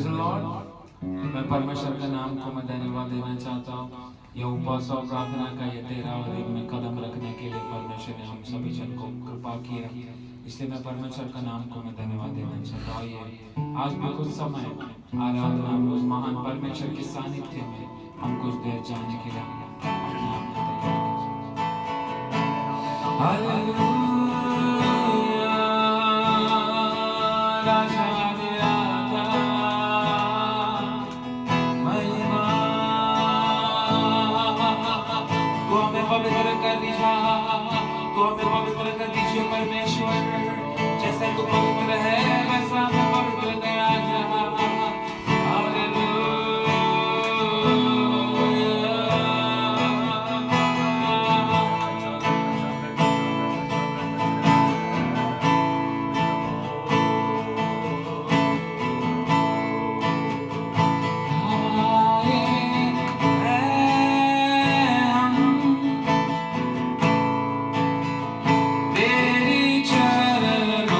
Praise the Lord. मैं परमेश्वर के नाम को मैं धन्यवाद देना चाहता हूँ। यह उपवास और प्रार्थना का ये 13वां दिन में कदम रखने के लिए परमेश्वर ने हम सभी जन को कृपा किया, इसलिए मैं परमेश्वर का नाम को मैं धन्यवाद देना चाहता हूँ। ये आज भी कुछ समय आराधना में उस महान परमेश्वर के सानिध्य में हम कुछ देर जाने के लिए अपने आप को तैयार कीजिए। हालेलुया, राजा राजा महिमा को हमें पवित्र कर दीजिए, को हमें पवित्र कर दीजिए परमेश्वर। जैसे तू पवित्र है वैसा हमें पवित्र कर आजा। तेरी चरणों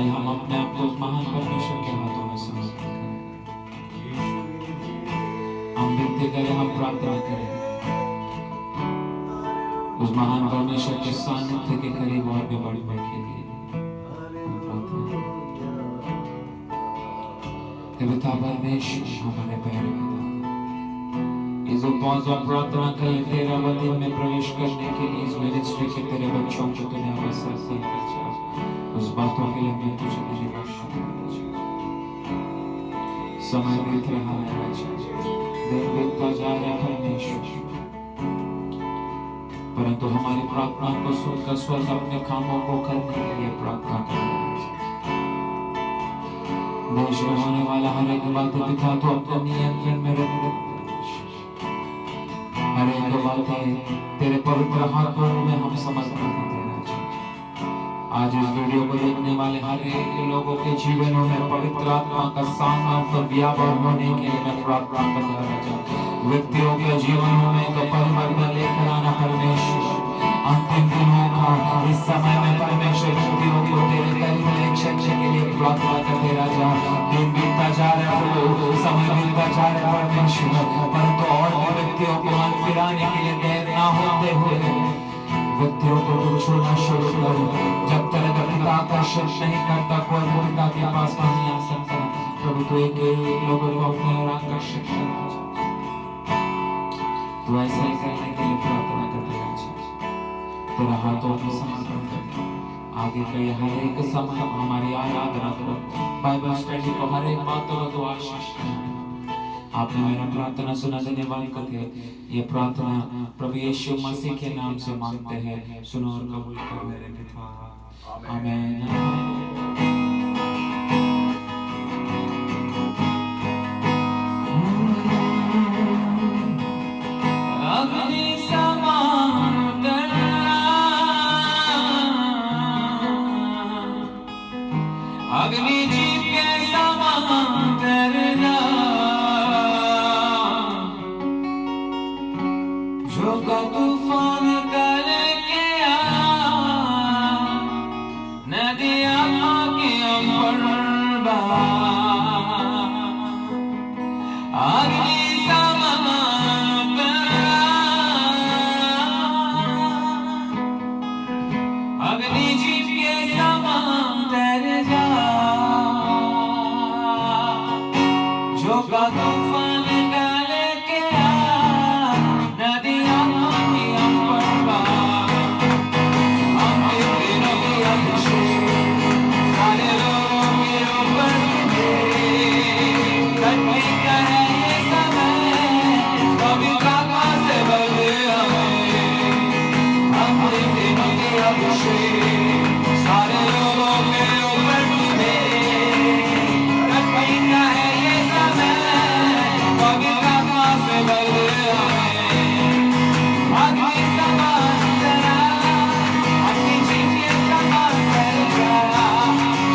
आइए हम अपने आप को उस महान परमेश्वर के हाथों में समर्पित करें। हम विनती करें, हम प्रार्थना करें उस महान परमेश्वर के सानिध्य के करीब और भी बढ़ने के लिए। पिता परमेश्वर, हमारे प्यारे पिता, इस उपवास और प्रार्थना का ये 13वां दिन में प्रवेश करने के लिए इस मिनिस्ट्री के तेरे बच्चों को तूने अवसर दिया। उस बातों के लिए मैं तुझे धन्यवाद करता हूं। समय बीत रहा है राजा, दिन बीतता जा रहा है परमेश्वर, परंतु हमारी प्रार्थना को सुनकर स्वर्ग अपने कामों को करने के लिए प्रार्थना कर रहा है। देश में होने वाला हर एक बात पिता तो अपने नियंत्रण में रखे। हर एक बातें तेरे पवित्र हाथों में हम समर्पण करते हैं। आज इस वीडियो को देखने वाले हर एक लोगों के जीवनों में पवित्र आत्मा का सामर्थ्य और व्यापार होने के लिए मैं प्रार्थना करता हूं। व्यक्तियों के जीवनों में तो परिवर्तन लेकर आना परमेश्वर। अंतिम दिनों का इस समय में परमेश्वर व्यक्तियों को तेरे करीब ले चलने के लिए प्रार्थना करते राजा। दिन बीतता जा रहा है, समय बीतता जा रहा है परमेश्वर, परंतु और भी व्यक्तियों को मन फिराने के लिए देर ना होते हुए व्यक्तियों को छोड़ना शुरू करो। जब तक पिता आकर्षित नहीं करता कोई पिता के पास नहीं आ सकता। प्रभु तो एक लोगों को अपने ओर आकर्षित कर, तो ऐसा ही करने के लिए प्रार्थना करते हैं। तेरा हाथों में समर्पण करते हैं। आगे का ये हर एक समय हमारी आराधना को, बाइबल स्टडी को, हर एक बातों को आशीष करना। आपने मेरा प्रार्थना सुना, धन्यवाद करते हैं। ये प्रार्थना प्रभु यीशु मसीह के नाम से मांगते हैं, सुनो और कबूल करो मेरे पिता। आमीन। अग्नि जीव के समान करना, झोंका तूफान करके आ, नदियाँ आके अंबर बहा। अग्नि समान करना, अग्नि जीव के समान कर जा, झोंका तूफान करके आ, नदियाँ आके अंबर बहा। हम तेरे की अभिषेक सारे लोगों के ऊपर तुझे, कटने का है ये समय, पवित्र आत्मा से भर दे हमें। हम तेरे की अभिषेक सारे लोगों के ऊपर तुझे, कटने का है ये समय, पवित्र आत्मा से भर दे हमें। अग्नि समान जला, अग्नि जीव के समान कर जा,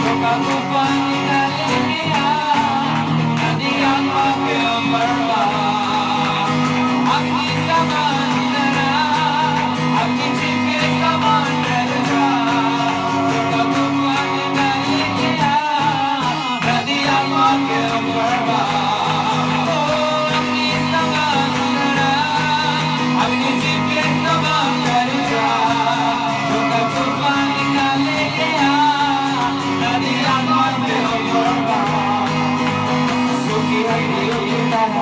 झोंका तूफान निकालेंगे आ, नदियाँ आके अंबर बहा। अग्नि समान जला, अग्नि जीव के समान कर जा, झोंका तूफान निकालेंगे आ, नदियाँ आके अंबर बहा। अग्नि समान जला, अग्नि जीव के समान कर जा, झोंका तूफान निकालेंगे आ, नदियाँ आके अंबर बहा। सूखी हड्डियों की तरह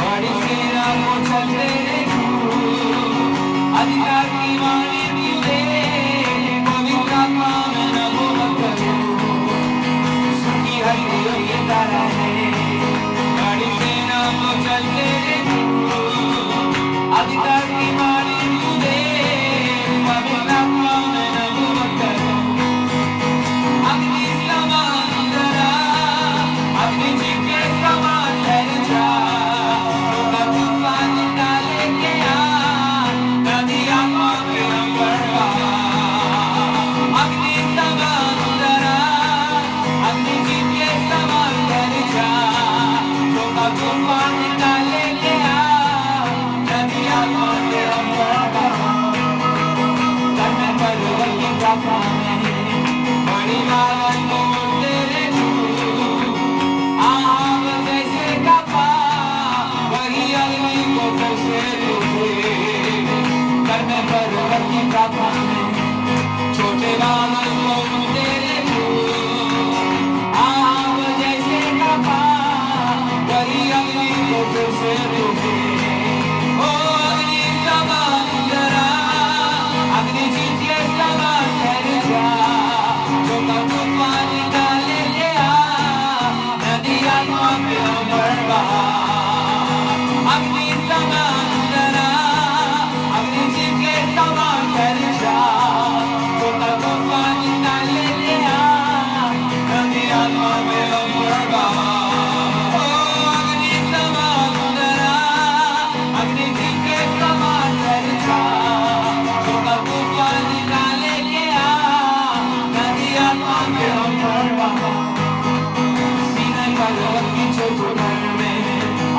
बड़ी सेना को चलते देखूं, अधिकार की वाणी तुझे, पवित्र आत्मा में नबूवत करूं। सूखी हड्डियों की तरह बड़ी सेना को चलते देखूं, अधिकार की वाणी तुझे, पवित्र आत्मा में नबूवत करूं। अग्नि समान जला, अग्नि जीव के समान कर जा, झोंका तूफान निकालेंगे आ, नदियाँ आके तुझे कर में पर्वत की प्रार्थना में छोटे बादल को तेरे तू आग जैसे तपा वही अग्नि को फिर से तुझे ओ अग्नि समान जरा अग्नि जीत के समान ठहर जा जो का तूफान निकाले ले आ नदी आत्मा में अमर बहा अग्नि समान जरा अग्नि जीत के समान ठहर जा जो का तूफान निकाले ले आ नदी आत्मा में अमर बहा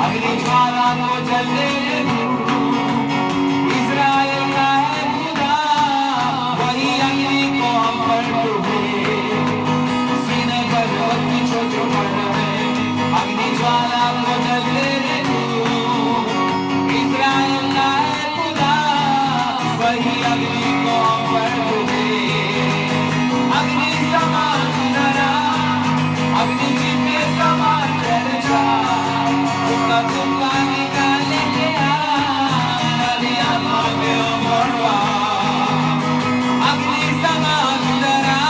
अग्नि ज्वाला को जलने इज़राइल का है खुदा वही अग्नि को हम पर डूबे सीने पर्वत की चोटों में अग्नि ज्वाला को जलने इज़राइल का है खुदा वही अग्नि को हम पर डूबे अग्नि समान जरा अग्नि जीते समान ठहर जा तुमका तुमका निकाले ले नदी आत्मा में अमर अग्नि समान जरा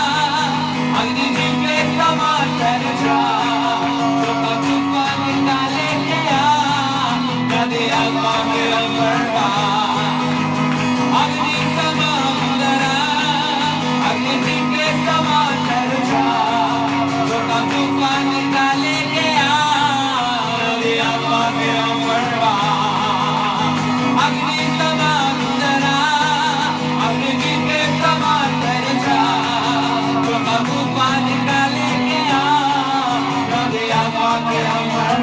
अग्नि जीते समान ठहर जा तुमका तुमका निकाले ले नदी आत्मा में अमर अग्नि समान जरा अग्नि जीते समान ठहर जा तुमका तुमका निकाले ले अग्नि समान जरा अग्नि जीते समान ठहर जा तुमका तुमका निकाले ले नदी आत्मा में अमर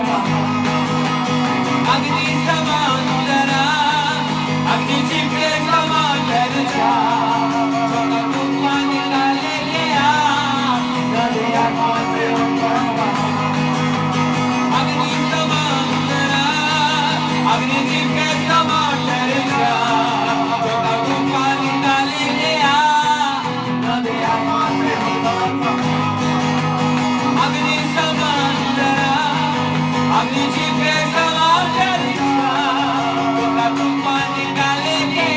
अग्नि समान जरा अग्नि जीते समान ठहर जा तुमका तुमका निकाले ले नदी आत्मा में अमर अग्नि समान जरा अग्नि जीते समान ठहर जा तुमका तुमका निकाले ले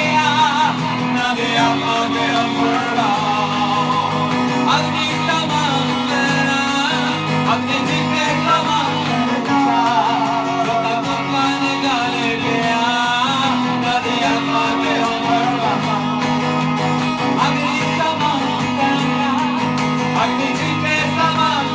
नदी आत्मा में अमर अग्नि समान जरा अग्नि जीते समान ठहर जा तुमका तुमका निकाले ले नदी आत्मा में अमर अग्नि समान जरा अग्नि जीते समान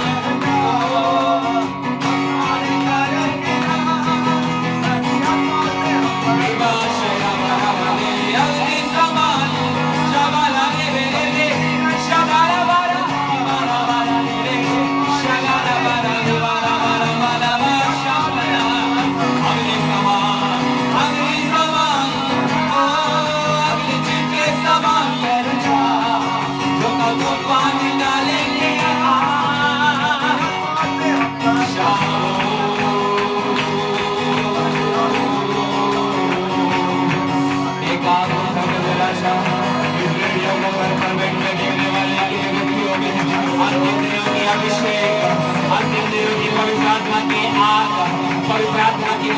The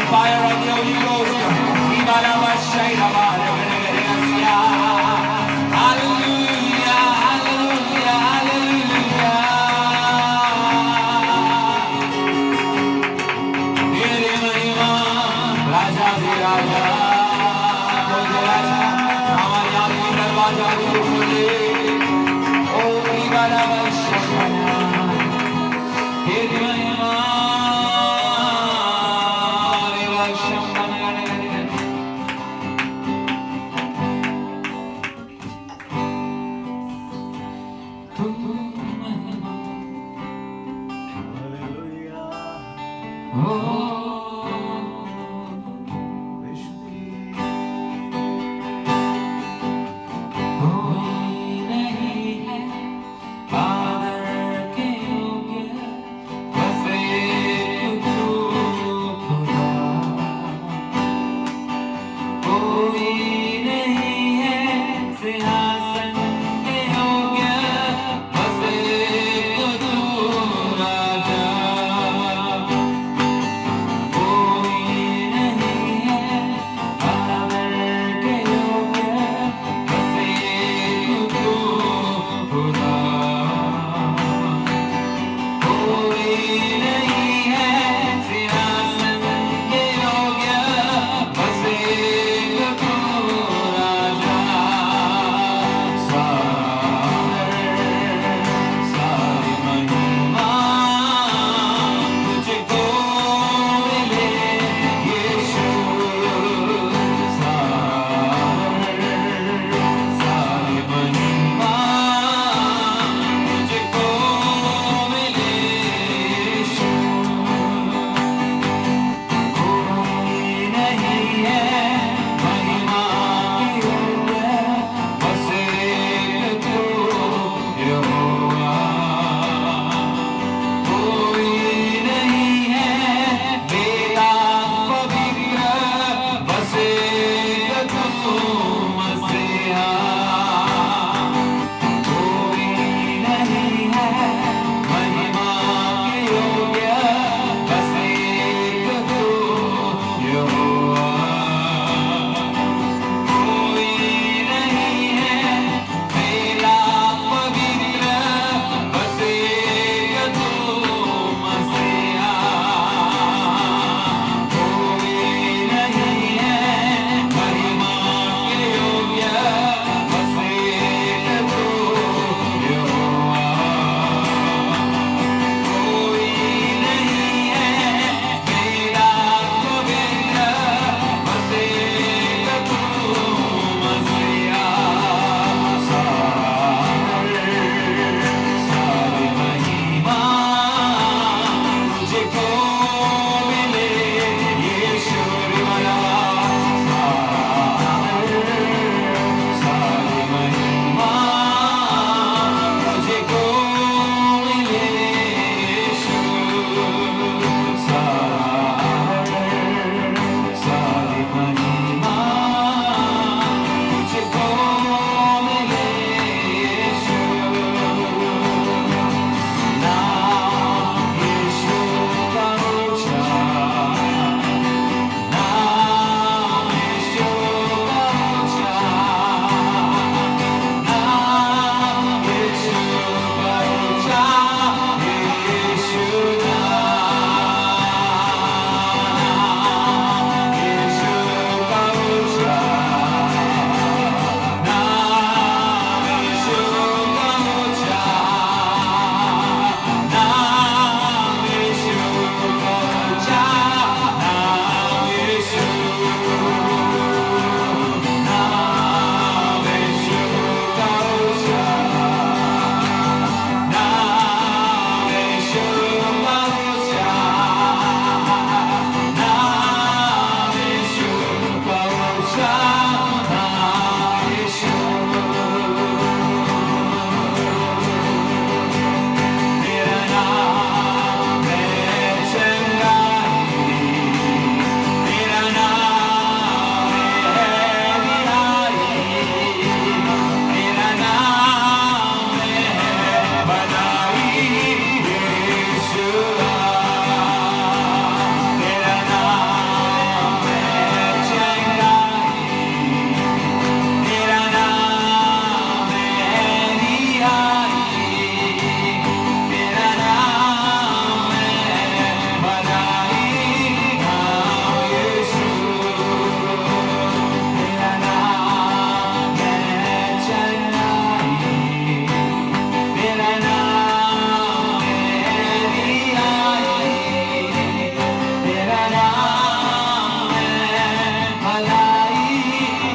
fire of the Holy Ghost. Hallelujah, hallelujah, hallelujah. तेरे महिमा राजा भी राजा हमारे आत्मा दरवाजा को खोले ओ दीवाना वर्षा तेरे महिमा महिमा के योग्य बस एक तू यहोवा। कोई नहीं है मेरा पवित्र बस एक तू मसीहा। कोई नहीं है महिमा के योग्य बस एक तू यहोवा। कोई नहीं है मेरा पवित्र बस एक तू मसीहा। सारी महिमा तुझको मिले यीशु वाला। सारी महिमा तुझको मिले यीशु। सारी महिमा तुझको मिले यीशु। नाम यीशु का ऊंचा, नाम यीशु का ऊंचा, नाम यीशु का ऊंचा, यीशु नाम यीशु का ऊंचा, नाम यीशु का ऊंचा, नाम यीशु का ऊंचा, नाम यीशु, नाम यीशु का ऊंचा, नाम यीशु का ऊंचा, नाम यीशु का ऊंचा, नाम यीशु। तेरा नाम है चंगाई, तेरा नाम है रिहाई, तेरा नाम है भलाई यीशुआ। तेरा नाम है चंगाई, तेरा नाम है रिहाई, तेरा नाम है भलाई नाम यीशु। तेरा नाम है चंगाई, तेरा नाम है रिहाई, तेरा नाम है भलाई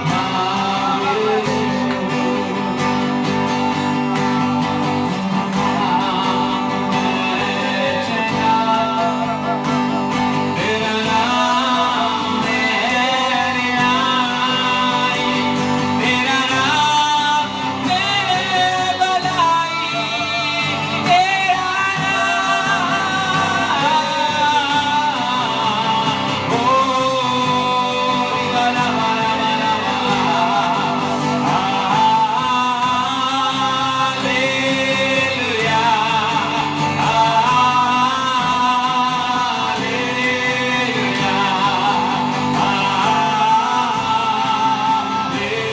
नाम यीशु। तेरा नाम है रिहाई, तेरा नाम है भलाई, तेरा नाम ओ रिवाला वाला वाला hallelujah, hallelujah, hallelujah,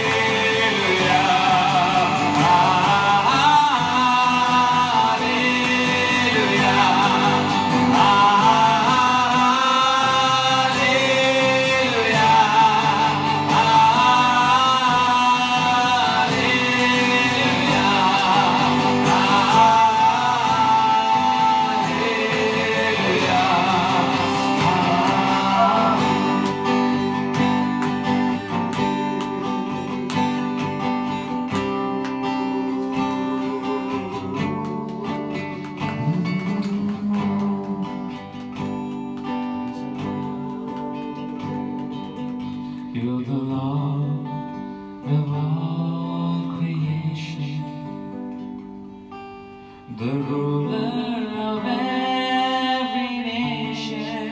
hallelujah, hallelujah, You're the Lord of all creation, the ruler of every nation.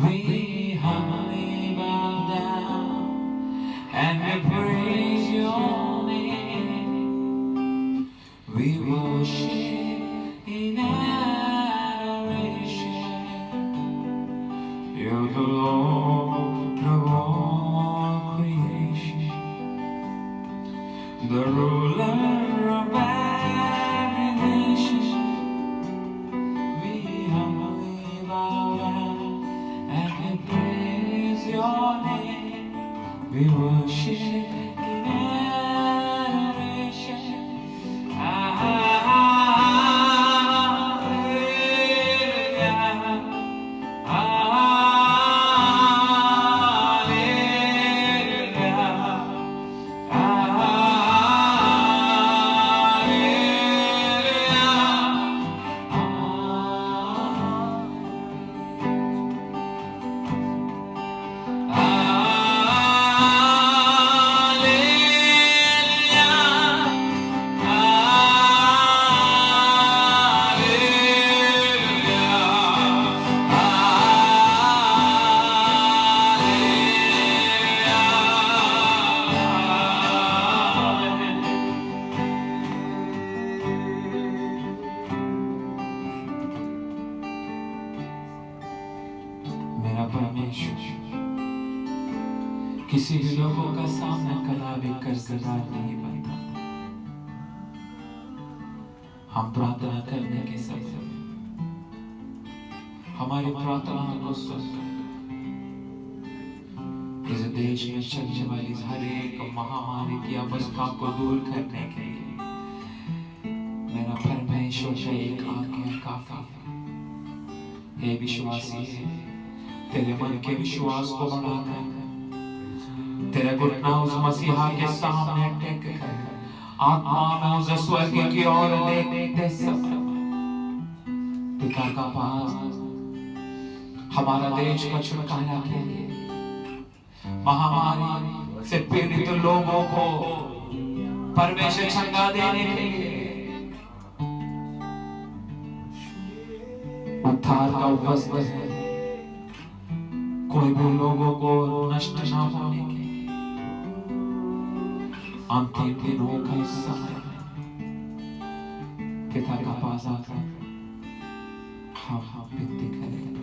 We humbly bow down and we praise your name. We worship in adoration. You're the Lord of all creation, the ruler of every nation. We humbly bow down and we praise your name. We worship in adoration. मेरा परमेश्वर किसी भी लोगों का सामना कभी कर्जदार नहीं बनता। हम प्रार्थना करने के समय हमारी प्रार्थनाओं को सुनकर इस देश में चलने वाली हर एक महामारी की अवस्था को दूर करने के लिए मेरा परमेश्वर से एक आज्ञा काफी है। हे विश्वासी है, तेरे मन के विश्वास को बढ़ाकर तेरा घुटना उस मसीहा के सामने टेक कर आत्मा में उस स्वर्ग की ओर देखते समय पिता का पास हमारा देश का छुटकारा के लिए महामारी से पीड़ित लोगों को परमेश्वर छंगा देने के लिए उद्धार का वस्त्र है। कोई भी लोगों को नष्ट ना होने के अंतिम दिनों का समय पिता का पास आकर हम विनती करेंगे।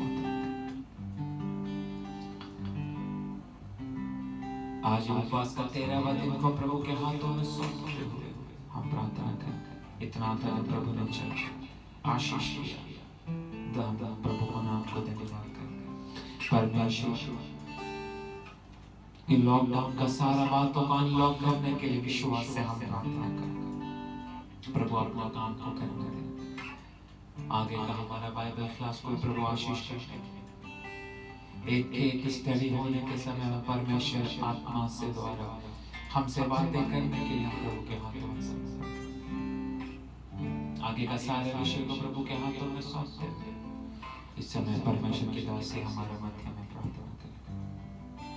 आज उपवास का 13वां दिन को प्रभु के हाथों में सौंपते हुए हम प्रार्थना कर इतना था प्रभु ने चल आशीष किया। प्रभु का नाम को धन्यवाद करके परमेश्वर इन लॉकडाउन का सारा बातों को अनलॉक करने के लिए विश्वास से हम प्रार्थना करेंगे। प्रभु अपना काम को करने दे। आगे का हमारा बाइबल क्लास को प्रभु आशीष करने एक स्टडी होने के समय में परमेश्वर आत्मा से द्वारा हमसे बातें करने के लिए प्रभु के हाथों में आगे का सारे विषय को प्रभु के हाथों में सौंपते हुए इस समय परमेश्वर की दास से हमारे मध्य में प्रार्थना करें।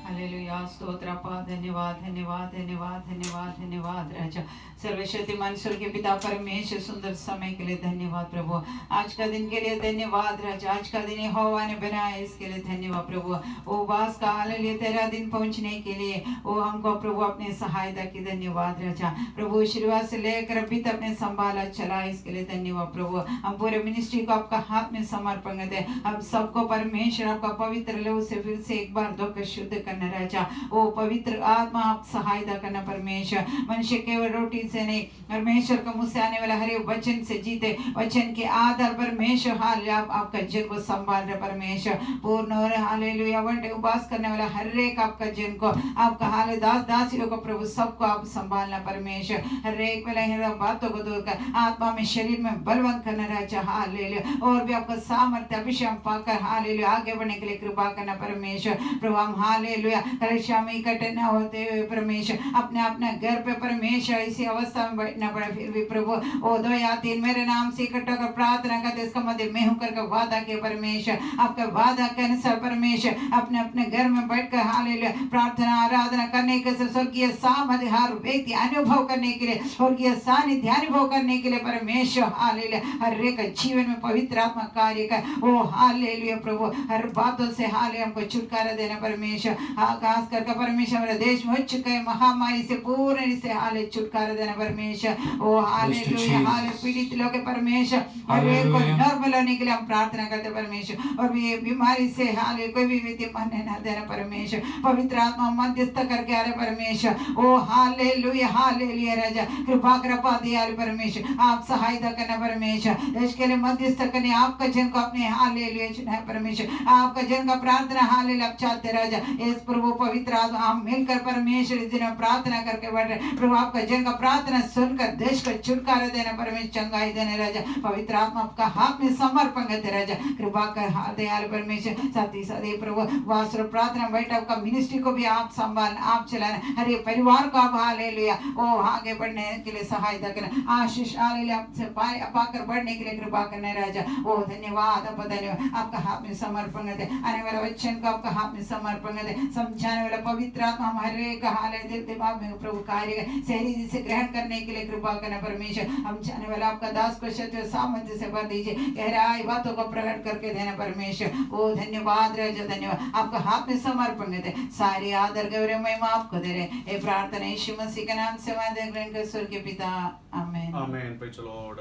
हालेलुया, स्तोत्र अप्पा, धन्यवाद धन्यवाद धन्यवाद धन्यवाद धन्यवाद राजा। सर्वशक्तिमान स्वर्ग के पिता परमेश्वर, सुंदर समय के लिए धन्यवाद प्रभु। आज का दिन के लिए धन्यवाद राजा। आज का दिन यहोवा ने बनाया, इसके लिए धन्यवाद प्रभु। उपवास का हालेलुया 13 दिन पहुंचने के लिए वो हमको प्रभु अपने सहायता की धन्यवाद राजा। प्रभु शुरुआत से लेकर अभी तक अपने संभाला चला, इसके लिए धन्यवाद प्रभु। हम पूरे मिनिस्ट्री को आपका हाथ में समर्पण करते हैं। हम सबको परमेश्वर आपका पवित्र लहू से फिर से एक बार धोकर शुद्ध करना राजा। वो पवित्र आत्मा आप सहायता करना परमेश्वर। मनुष्य केवल रोटी से नहीं, परमेश्वर का मुंह से आने वाला हर एक वचन से जीते। वचन के आधार परमेश्वर हाल आप आपका जन को संभाल रहे परमेश्वर। पूर्ण और हालेलुया वंटे उपवास करने वाला हर एक आपका जन को आपका हाल दास दासियों को प्रभु सबको आप संभालना परमेश्वर। हर एक वाला बातों को दूर कर आत्मा में शरीर में बलवंत करना राजा। हालेलुया और भी आपका सामर्थ्य अभिषेक पाकर हालेलुया आगे बढ़ने के लिए कृपा करना परमेश्वर। प्रभु हम हालेलुया कलेशा में इकट्ठे न होते हुए परमेश्वर अपने अपने घर पे परमेश्वर इसी अवस्था में बैठना पड़ा, फिर भी प्रभु ओ 2 या 3 मेरे नाम से इकट्ठा कर प्रार्थना करते इसका मध्य मैं हूँ करके वादा किया परमेश्वर। आपका वादा के अनुसार परमेश्वर अपने अपने घर में बैठकर हालेलुया प्रार्थना आराधना करने के स्वर्गीय सामर्थ्य हर व्यक्ति अनुभव करने के लिए स्वर्गीय सानिध्य अनुभव करने के लिए परमेश्वर हालेलुया हर एक जीवन में पवित्र आत्मा कार्य कर। ओ हालेलुया प्रभु हर बातों से हाले हमको छुटकारा देना परमेश्वर। खास करके परमेश्वर मेरे देश में हो चुके महामारी से पूर्ण से हाले छुटकारा देना परमेश्वर। ओ हालेलुया हाले पीड़ित लोग के परमेश्वर और वे को नॉर्मल होने के लिए हम प्रार्थना करते परमेश्वर। और ये बीमारी से हाले कोई भी व्यक्ति मरने ना देना परमेश्वर। पवित्र आत्मा मध्यस्थ करके आ रहे परमेश्वर। ओ हालेलुया हालेलुया राजा कृपा दिया परमेश्वर। आप सहायता करना परमेश्वर। इसके लिए मध्यस्थ करने आपका जन को अपने हालेलुया चुना है परमेश्वर। आपका जन का प्रार्थना हालेलुया आप चाहते राजा। इस प्रभु पवित्र आत्मा हम मिलकर परमेश्वर इस दिन प्रार्थना करके बढ़ रहे प्रभु। आपका जन का प्रार्थना सुनकर देश को छुटकारा देना परमेश्वर, चंगाई देने राजा। पवित्र आत्मा आपका हाथ में समर्पण करते राजा। कृपा कर हाथ दयाल परमेश्वर। साथ ही साथ प्रभु वास्त्र प्रार्थना बैठक का मिनिस्ट्री को भी आप संभालना, आप चलाना, हर एक परिवार को आप हालेलुया ओ आगे बढ़ने के लिए सहायता करना, आशीष हालेलुया आपसे पाकर बढ़ने के लिए कृपा करना राजा। ओ धन्यवाद आपका धन्यवाद। आपका हाथ में समर्पण करते, आने वाला वचन को आपका हाथ में समर्पण करते, समझाने वाला पवित्र आत्मा हमारे हाल दिल दिमाग में प्रभु कार्य शरीर से ग्रहण करने के लिए कृपा करना परमेश्वर। हम चाहने वाला आपका दास को सत्य सामर्थ्य से भर दीजिए, गहराई बातों को प्रकट करके देना परमेश्वर। ओ धन्यवाद राजा धन्यवाद। आपका हाथ में समर्पण करते, सारी आदर गौरव महिमा आपको दे रहे। ये प्रार्थना यीशु मसीह के नाम से मांगते हैं स्वर्ग के पिता, आमीन आमीन। प्रेज द लॉर्ड,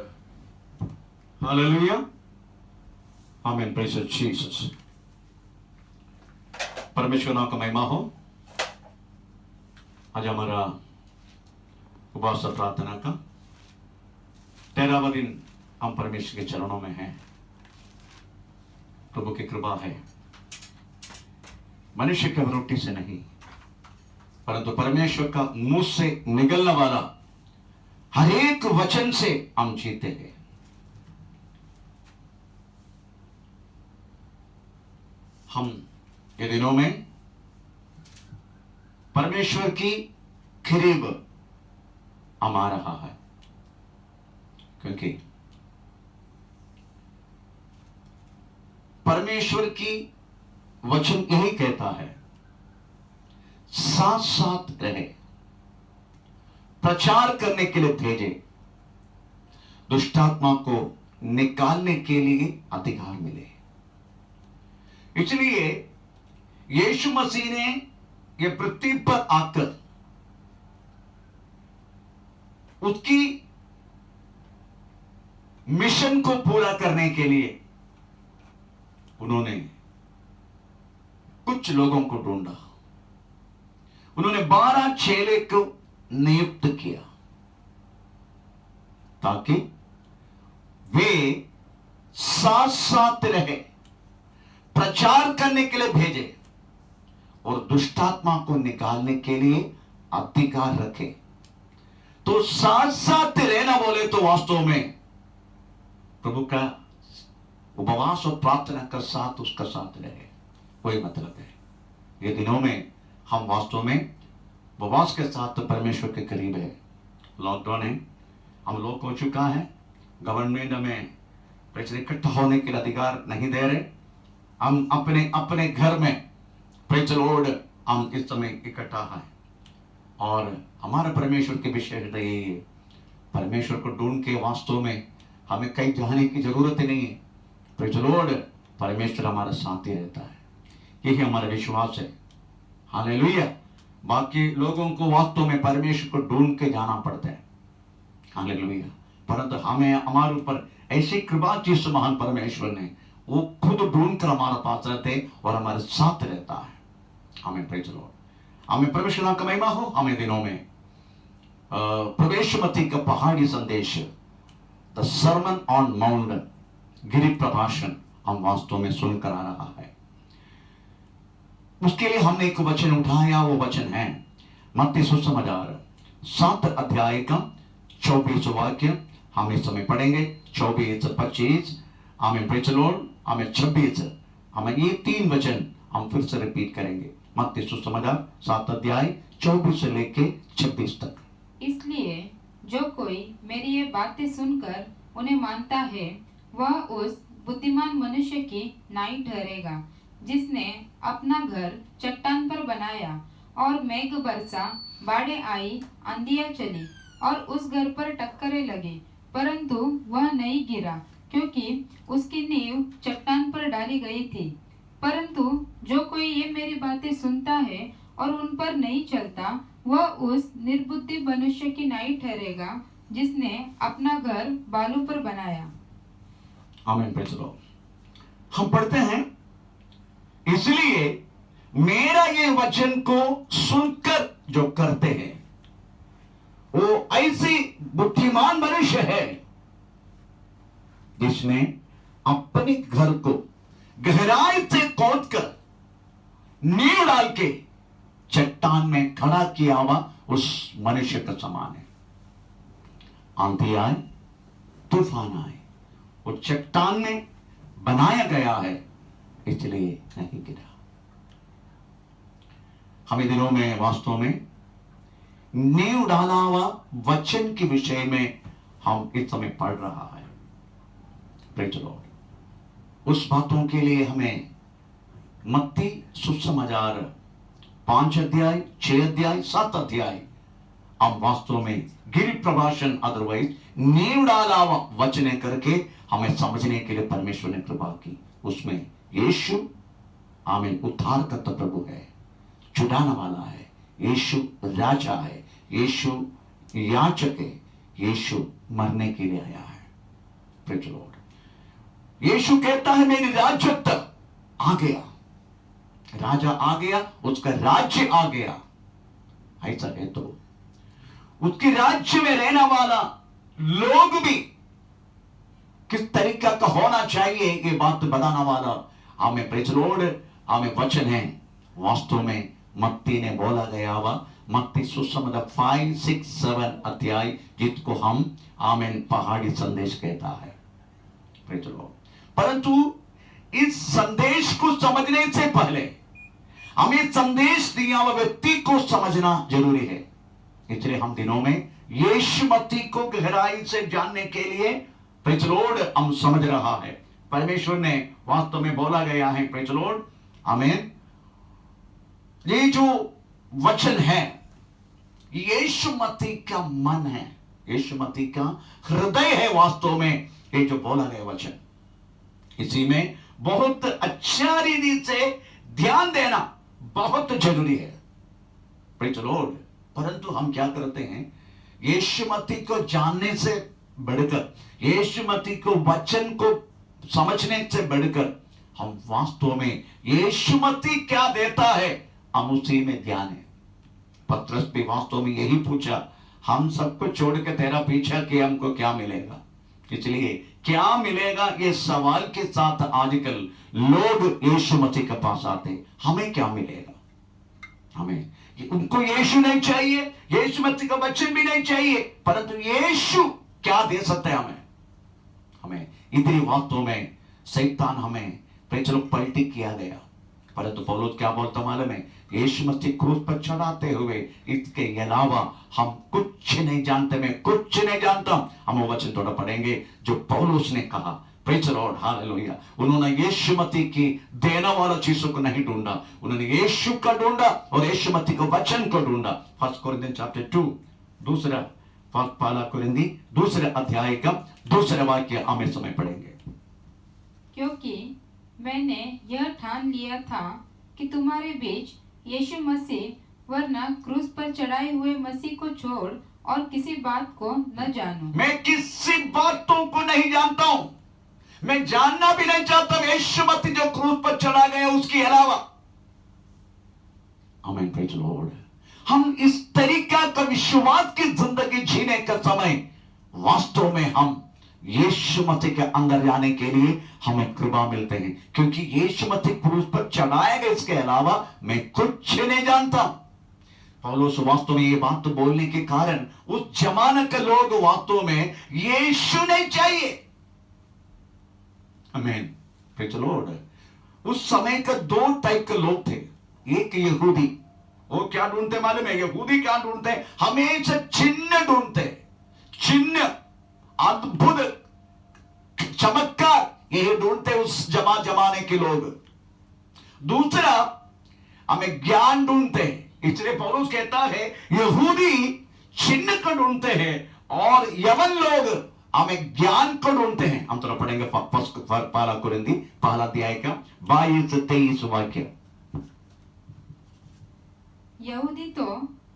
हालेलुया, आमीन। Praise Jesus. परमेश्वर नाम का महिमा हो। आज हमारा उपवास प्रार्थना का 13वां दिन हम परमेश्वर के चरणों में हैं। प्रभु की कृपा है, मनुष्य की रोटी से नहीं परंतु परमेश्वर का मुंह से निकलने वाला हर एक वचन से हम जीते हैं। हम ये दिनों में परमेश्वर की करीब हम आ रहा है, क्योंकि परमेश्वर की वचन यही कहता है, साथ साथ रहे, प्रचार करने के लिए भेजे, दुष्टात्मा को निकालने के लिए अधिकार मिले। इसलिए यीशु मसीह ने यह पृथ्वी पर आकर उसकी मिशन को पूरा करने के लिए उन्होंने कुछ लोगों को ढूंढा। उन्होंने 12 चेले को नियुक्त किया ताकि वे साथ साथ रहे, प्रचार करने के लिए भेजे और दुष्टात्मा को निकालने के लिए अधिकार रखे। तो साथ साथ रहना बोले तो वास्तव में प्रभु का उपवास और प्रार्थना का साथ उसका साथ रहे, वही मतलब है। ये दिनों में हम वास्तव में उपवास के साथ परमेश्वर के करीब है। लॉकडाउन है, हम लोग हो चुका है, गवर्नमेंट हमें इकट्ठा होने के लिए अधिकार नहीं दे रहे। हम अपने अपने घर में प्रेज द लॉर्ड हम इस समय इकट्ठा हैं और हमारा परमेश्वर की विशेषता यही है, परमेश्वर को ढूंढ के वास्तव में हमें कहीं जाने की जरूरत ही नहीं है। प्रेज द लॉर्ड, परमेश्वर हमारा साथ ही रहता है, यही हमारा विश्वास है। हालेलुया। बाकी लोगों को वास्तव में परमेश्वर को ढूंढ के जाना पड़ता है। हालेलुया। परंतु हमें हमारे ऊपर ऐसी कृपा जिस महान परमेश्वर ने वो खुद ढूंढ कर हमारे पास रहते और हमारे साथ रहता है। हमें प्रेज द लॉर्ड, हमें परमेश्वर नाम का महिमा हो। हमें दिनों में प्रवेश मती का पहाड़ी संदेश, द सर्मन ऑन माउंट, गिरि प्रभाषण हम वास्तव में सुनकर आ रहा है। उसके लिए हमने एक वचन उठाया, वो वचन है मत्ती सुसमाचार 7 अध्याय का 24 वाक्य। हम इस समय पढ़ेंगे 24-25। हमें प्रेज द लॉर्ड, हमें 26, हमें ये 3 वचन हम फिर से रिपीट करेंगे। मत्ती सुसमाचार 7 अध्याय 24 से लेके 26 तक। इसलिए जो कोई मेरी ये बातें सुनकर उन्हें मानता है वह उस बुद्धिमान मनुष्य की नाई ठहरेगा जिसने अपना घर चट्टान पर बनाया, और मेघ बरसा, बाढ़ें आई, आंधियां चली और उस घर पर टक्करें लगी, परंतु वह नहीं गिरा क्योंकि उसकी नींव चट्टान पर डाली गई थी। परंतु जो कोई ये मेरी बातें सुनता है और उन पर नहीं चलता, वह उस निर्बुद्धि मनुष्य की नाई ठहरेगा जिसने अपना घर बालू पर बनाया। आमीन, प्रेज़ द लॉर्ड। हम पढ़ते हैं, इसलिए मेरा ये वचन को सुनकर जो करते हैं वो ऐसी बुद्धिमान मनुष्य है जिसने अपने घर को गहराई से खोदकर नींव डाल के चट्टान में खड़ा किया हुआ उस मनुष्य का समान है। आंधी आए, तूफान आए, वो चट्टान में बनाया गया है, इसलिए नहीं गिरा। हमें दिनों में वास्तव में नींव डाला हुआ वचन के विषय में हम इस समय पढ़ रहा है। Praise the Lord. उस बातों के लिए हमें मत्ती सुसमाचार 5 अध्याय, 6 अध्याय, 7 अध्याय हम वास्तव में गिरि प्रभाषण अदरवाइज नींव डाला हुआ वचन करके हमें समझने के लिए परमेश्वर ने कृपा की। उसमें यीशु आमीन उद्धार करता प्रभु है, छुड़ाने वाला है, यीशु राजा है, यीशु याचक है, यीशु मरने के लिए आया है। Praise the Lord. यीशु कहता है मेरी राज्यत्व आ गया, राजा आ गया, उसका राज्य आ गया। ऐसा है तो उसके राज्य में रहने वाला लोग भी किस तरीका का होना चाहिए ये बात बताने वाला हमें प्रेज़ द लॉर्ड हमें वचन है। वास्तव में मत्ती ने बोला गया हुआ मत्ती सुसमाचार 5, 6, 7 अध्याय जिसको हम आमीन पहाड़ी संदेश कहता है। Praise the Lord. परंतु इस संदेश को समझने से पहले हमें संदेश दिया हुआ व्यक्ति को समझना जरूरी है। इसलिए हम दिनों में यीशु मसीह को गहराई से जानने के लिए प्रेज़ द लॉर्ड हम समझ रहा है। परमेश्वर ने वास्तव में बोला गया है प्रेज़ द लॉर्ड आमीन, ये जो वचन है यीशु मसीह का मन है, यीशु मसीह का हृदय है। वास्तव में ये जो बोला गया वचन, इसी में बहुत अच्छा रीति से ध्यान देना बहुत जरूरी है। Praise the Lord. परंतु हम क्या करते हैं, यीशु मसीह को जानने से बढ़कर, यीशु मसीह को वचन को समझने से बढ़कर हम वास्तव में यीशु मसीह क्या देता है हम उसी में ध्यान है। पतरस भी वास्तव में यही पूछा, हम सबको छोड़ के तेरा पीछा किया, हमको क्या मिलेगा। इसलिए क्या मिलेगा ये सवाल के साथ आजकल लोग यीशु मसीह के पास आते, हमें क्या मिलेगा। हमें उनको यीशु नहीं चाहिए, यीशु मसीह का वचन भी नहीं चाहिए, परंतु यीशु क्या दे सकते हैं हमें। इतनी वास्तव में शैतान हमें चलो पलटी किया गया। परंतु पौलुस क्या बोलता मालूम है, यीशु मसीह क्रूस पर चढ़ाते हुए इसके अलावा हम कुछ नहीं जानते, मैं कुछ नहीं जानता। हम वो वचन थोड़ा पढ़ेंगे जो पौलुस ने कहा। Praise the Lord, hallelujah. उन्होंने यीशु मसीह की देने वाला चीजों को नहीं ढूंढा, उन्होंने यीशु का ढूंढा और यीशु मसीह को वचन को ढूंढा। 1 कोरिन्थियन चैप्टर 2 दूसरा पहला कोरिन्थी दूसरे अध्याय का दूसरा वाक्य हमें समय पढ़ेंगे। क्योंकि मैंने यह ठान लिया था कि तुम्हारे बीच यीशु मसीह वरना क्रूस पर चढ़ाए हुए मसीह को छोड़ और किसी बात को न जानूं। मैं किसी बातों को नहीं जानता हूं, मैं जानना भी नहीं चाहता यीशु मसीह जो क्रूस पर चढ़ा गया उसके अलावा। आमीन, प्रेज़ द लॉर्ड। हम इस तरीका का विश्वास की जिंदगी जीने का समय वास्तव में हम यीशु मसीह के अंदर जाने के लिए हमें कृपा मिलते हैं, क्योंकि यीशु मसीह क्रूस पर चढ़ाया गया, इसके अलावा मैं कुछ नहीं जानता। पौलुस वास्तव में ये बात बोलने के कारण उस जमाने के लोग वास्तव में यीशु नहीं चाहिए। आमीन, प्रेज़ द लॉर्ड। उस समय का 2 टाइप के लोग थे। एक यहूदी, वो क्या ढूंढते मालूम है, यहूदी क्या ढूंढते, हमेशा चिन्ह ढूंढते, चिन्ह, अद्भुत, चमत्कार, यही ढूंढते उस जमाने के लोग। दूसरा हमें ज्ञान ढूंढते, इसलिए पौलुस कहता है यहूदी चिन्ह को ढूंढते हैं और यवन लोग हमें ज्ञान को ढूंढते हैं। हम थोड़ा पढ़ेंगे पहला कुरिन्थी पहला अध्याय का 22-23 वाक्य। यहूदी तो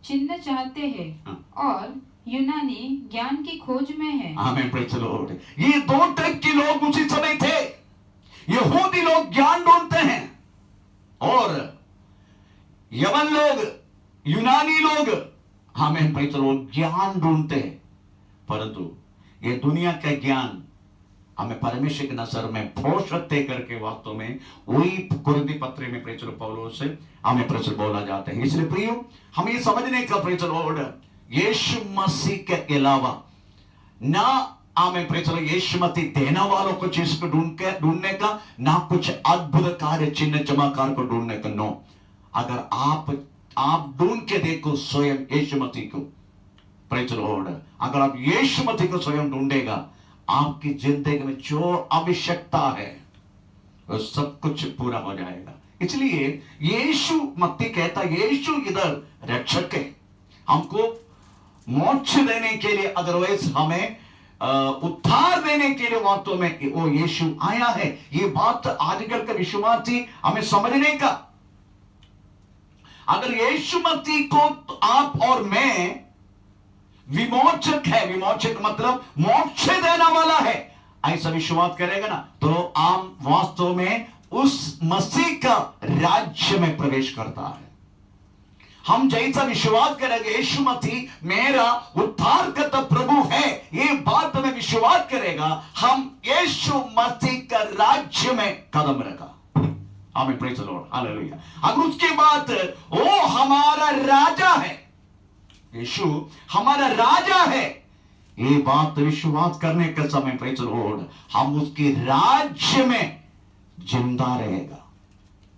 चिन्ह चाहते हैं और यूनानी ज्ञान की खोज में है। आमीन, प्रेज़ द लॉर्ड। ये दो टाइप के लोग उसी समय थे। यहूदी लोग ज्ञान ढूंढते हैं और यमन लोग, यूनानी लोग, आमीन, प्रेज़ द लॉर्ड, ज्ञान ढूंढते हैं। परंतु ये दुनिया का ज्ञान हमें परमेश्वर की नजर में भ्रष्ट दे करके वास्तव में वही कुरिन्थी पत्री में प्रेज़ द लॉर्ड पौलुस से हमें प्रेज़ द लॉर्ड बोला जाता है। इसलिए प्रियो, हमें ये समझने का प्रेज़ द लॉर्ड, यीशु मसीह के अलावा ना हमें प्रेज़ द लॉर्ड यीशु मसीह देने वालों को चीज को ढूंढने का, ना कुछ अद्भुत कार्य चिन्ह चमत्कार को ढूंढने का। नो, अगर आप ढूंढ के देखो स्वयं यीशु मसीह को, प्रेज़ द लॉर्ड, अगर आप यीशु मसीह को स्वयं ढूंढेगा, आपकी जिंदगी में जो आवश्यकता है वो सब कुछ पूरा हो जाएगा। इसलिए यीशु मसीह कहता, यीशु इधर रक्षक है, हमको मोक्ष देने के लिए, अदरवाइज हमें उद्धार देने के लिए वास्तव में वो यीशु आया है। ये बात आजकल के विश्वासी हमें समझने का। अगर यीशु मसीह को आप और मैं विमोचक है, विमोचक मतलब मोक्ष देने वाला है, ऐसा विश्वास करेगा ना, तो आप वास्तव में उस मसीह का राज्य में प्रवेश करता है। हम जैसा विश्वास करेंगे यीशु मसीह मेरा उद्धारकर्ता प्रभु है, ये बात में विश्वास करेगा, हम यीशु मसीह का राज्य में कदम रखा। आमीन, प्रेज़ द लॉर्ड, हालेलुया। अगर उसके बाद वो हमारा राजा है, यीशु हमारा राजा है, ये बात विश्वास करने के समय प्रेज़ द लॉर्ड हम उसके राज्य में जिंदा रहेगा।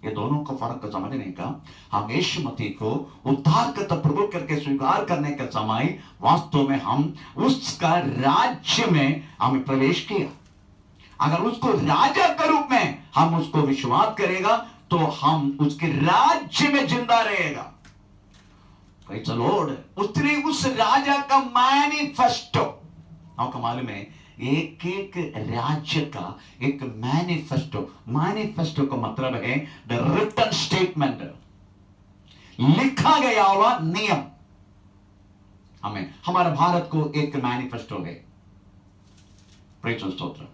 ये दोनों का फर्क समझने का, हम यीशु मसीह को उद्धारकर्ता प्रभु करके स्वीकार करने के समय वास्तव में हम उसका राज्य में हमें प्रवेश किया। अगर उसको राजा के रूप में हम उसको विश्वास करेगा तो हम उसके राज्य में जिंदा रहेगा। प्रेज़ द लॉर्ड, उसने उस राजा का मैनिफेस्टो, आपको मालूम है एक एक राज्य का एक मैनिफेस्टो का मतलब है द रिटन स्टेटमेंट, लिखा गया हुआ नियम। हमें हमारे भारत को एक मैनिफेस्टो है, प्रेज़ द स्तोत्र,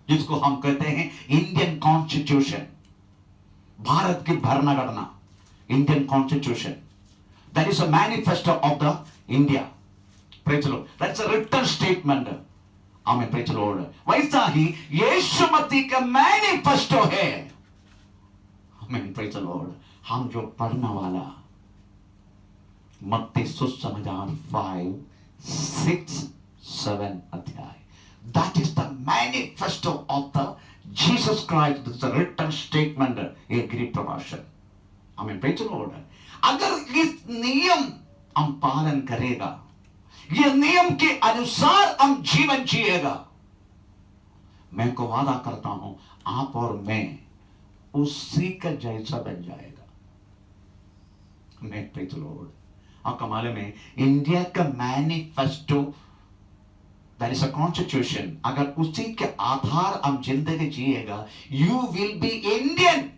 जिसको हम कहते हैं इंडियन कॉन्स्टिट्यूशन, भारत की भरणगणना, Indian constitution. That is a manifesto of the India. Praise the Lord. That's a written statement. Amen. Praise the Lord. वैसा ही यीशु मसीह का मैनिफेस्टो है। Amen. Praise the Lord. हम जो पढ़ने वाला मत्ती सुसमाचार 5, 6, 7 अध्याय, that is the manifesto of the Jesus Christ. This is a written statement. ये गिरी प्रभाषण। Amen. Praise the Lord. अगर इस नियम हम पालन करेगा, ये नियम के अनुसार हम जीवन जिएगा, मैं को वादा करता हूं आप और मैं उसी का जैसा बन जाएगा। मैं प्रेज़ द लॉर्ड, आपका मालूम है इंडिया का manifesto, that is a constitution, अगर उसी के आधार हम जिंदगी जिएगा, यू विल बी इंडियन,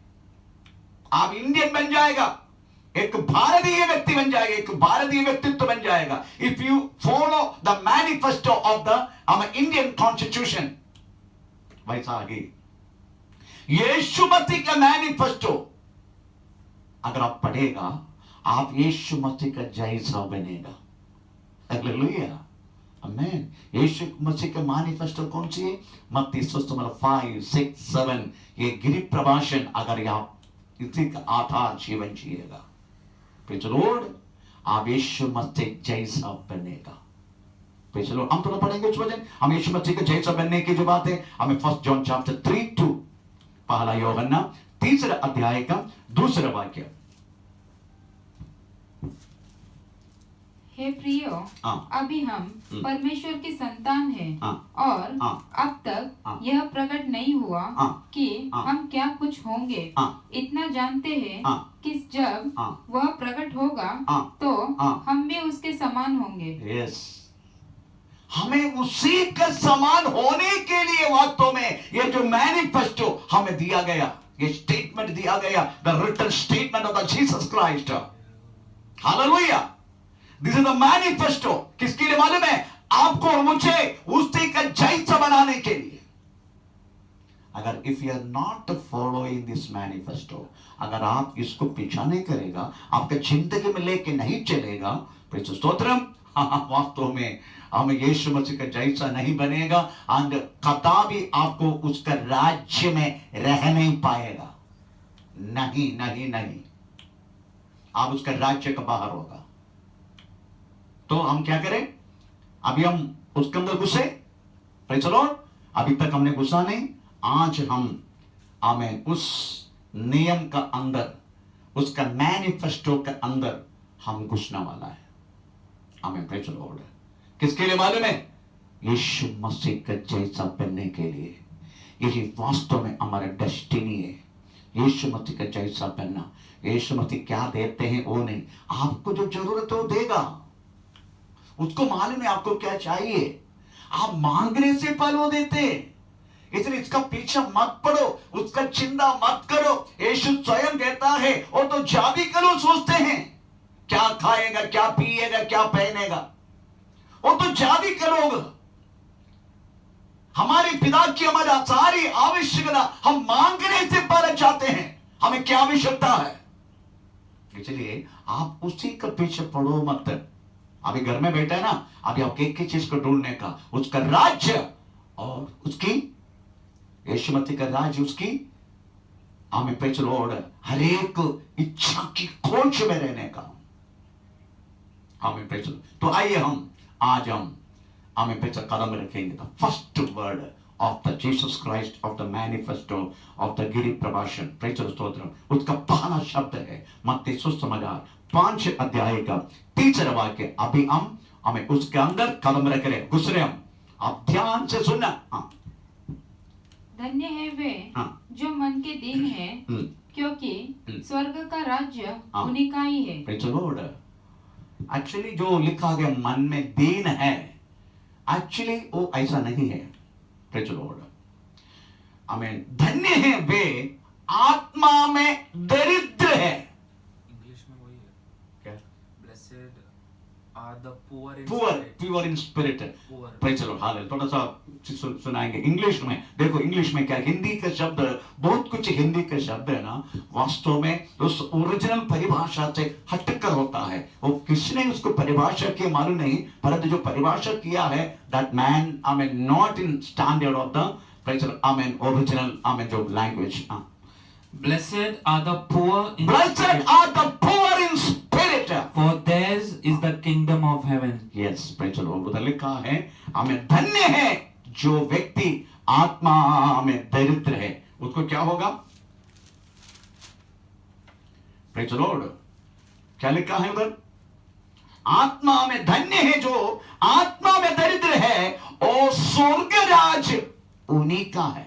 आप इंडियन बन जाएगा, एक भारतीय व्यक्ति बन जाएगा, एक भारतीय व्यक्तित्व बन जाएगा। If you follow the manifesto of the Indian constitution. वैसा आगे यीशु मसीह का मैनिफेस्टो अगर आप पढ़ेगा, आप यीशु मसीह का जैसा बनेगा। हालेलुया, आमीन। यीशु मसीह का मैनिफेस्टो कौन सी है? मत्ती सुसमाचार 5, 6, 7, ये गिरी प्रभाषण, अगर आप इसी का आधार जीवन जिएगा, प्रेज़ द लॉर्ड, आप यीशु मसीह जैसा बनेगा। Praise the Lord. हम थोड़ा पढ़ेंगे उस वचन, हम यीशु मसीह के जैसा बनने की जो बात है, हमें 1 जॉन चैप्टर 3:2, पहला यूहन्ना 3 अध्याय का 2 वाक्य। हे प्रियो, अभी हम परमेश्वर की संतान हैं और अब तक यह प्रकट नहीं हुआ कि हम क्या कुछ होंगे। इतना जानते हैं कि जब वह प्रकट होगा तो हम भी उसके समान होंगे। यस, हमें उसी के समान होने के लिए वास्तव में ये जो मैनिफेस्टो हमें दिया गया, ये स्टेटमेंट दिया गया, the written statement of the Jesus Christ. Hallelujah. This is the manifesto. किसके लिए मालूम है? आपको और मुझे उसी का जैसा बनाने के लिए। अगर if you are not following this manifesto, अगर आप इसको पीछा नहीं करेगा, आपके जिंदगी में लेके नहीं चलेगा, प्रेज़ स्तोत्रम, वास्तव में हमें यीशु मसीह का जैसा नहीं बनेगा, और कदापि आपको उसका राज्य में रह नहीं पाएगा। नहीं नहीं नहीं, आप उसका राज्य का बाहर होगा। तो हम क्या करें? अभी हम उसके अंदर घुसे, प्रेज़ द लॉर्ड। अभी तक हमने घुसा नहीं, आज हम आमेन उस नियम का अंदर, उसका मैनिफेस्टो के अंदर हम घुसने वाला है। आमेन, प्रेज़ द लॉर्ड। किसके लिए मालूम है? यीशु मसीह का जैसा बनने के लिए। यही वास्तव में हमारा डेस्टिनी है, यीशु मसीह का जैसा बनना। यीशु मसीह क्या देते हैं वो नहीं, आपको जो जरूरत है वो देगा। उसको मालूम है आपको क्या चाहिए, आप मांगने से पहले वो देते हैं। इसलिए इसका पीछे मत पड़ो, उसका चिंता मत करो। यीशु स्वयं कहता है, वो तो जाबी करो सोचते हैं क्या खाएगा, क्या पिएगा, क्या पहनेगा, वो तो जाबी करोगे। हमारे पिता की हमारी सारी आवश्यकता हम मांगने से पहले चाहते हैं, हमें क्या आवश्यकता है। इसलिए आप उसी के पीछे पड़ो मत। अभी घर में बैठा है ना, अभी आप एक ही चीज को ढूंढने का, उसका राज्य और उसकी यीशु मसीह का राज्य, उसकी हमें प्रेज़ द लॉर्ड हर एक इच्छा की खोज में रहने का हमें प्रेज़। तो आइए हम आज हमें प्रेज़ कदम रखेंगे। The first word of the Jesus Christ of the manifesto of the गिरी प्रभाषण, प्रेज़ स्तोत्रम। उसका पहला शब्द है मत्ती सुसमाचार 5 अध्याय का 3 वाक्य। अभी हम हमें उसके अंदर कदम रख रहे, घुस रहे हम। आप ध्यान से सुनना। हाँ, धन्य है वे जो मन के दीन है, क्योंकि स्वर्ग का राज्य उन्हीं का ही है। Praise the Lord. एक्चुअली जो लिखा गया मन में दीन है, एक्चुअली वो ऐसा नहीं है। Praise the Lord. आमीन। धन्य है वे आत्मा में दरिद्र है। इंग्लिश में वही है क्या? Blessed are the poor in spirit. Poor. Praise the Lord. Hallelujah. थोड़ा सा सुनाएंगे इंग्लिश में। देखो इंग्लिश में क्या, हिंदी का शब्द, बहुत कुछ हिंदी का शब्द है ना, वास्तव में उस ओरिजिनल परिभाषा से हटकर होता है। वो किसने उसको परिभाषा की मालूम नहीं, परंतु जो परिभाषा किया है, that man I mean not in standard of the praise I mean original I mean जो language. Blessed are the poor in Blessed spirit, are the poor in spirit, for theirs is the kingdom of heaven. yes, praise the Lord. उधर लिखा है हमें धन्य है जो व्यक्ति आत्मा में दरिद्र है, उसको क्या होगा? Praise the Lord. क्या लिखा है उधर? आत्मा में धन्य है जो आत्मा में दरिद्र है, और स्वर्ग राज उन्हीं का है।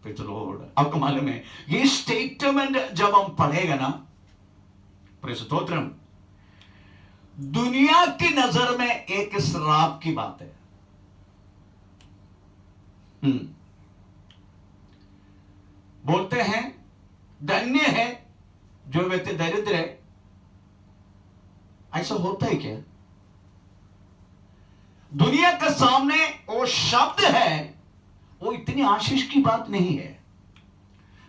Praise the Lord. आपको मालूम है ये स्टेटमेंट जब हम पढ़ेगा ना, प्रेज़ स्तोत्रम, दुनिया की नजर में एक श्राप की बात है। बोलते हैं धन्य है जो व्यक्ति दरिद्र है। ऐसा होता है क्या? दुनिया के सामने वो शब्द है, वो इतनी आशीष की बात नहीं है।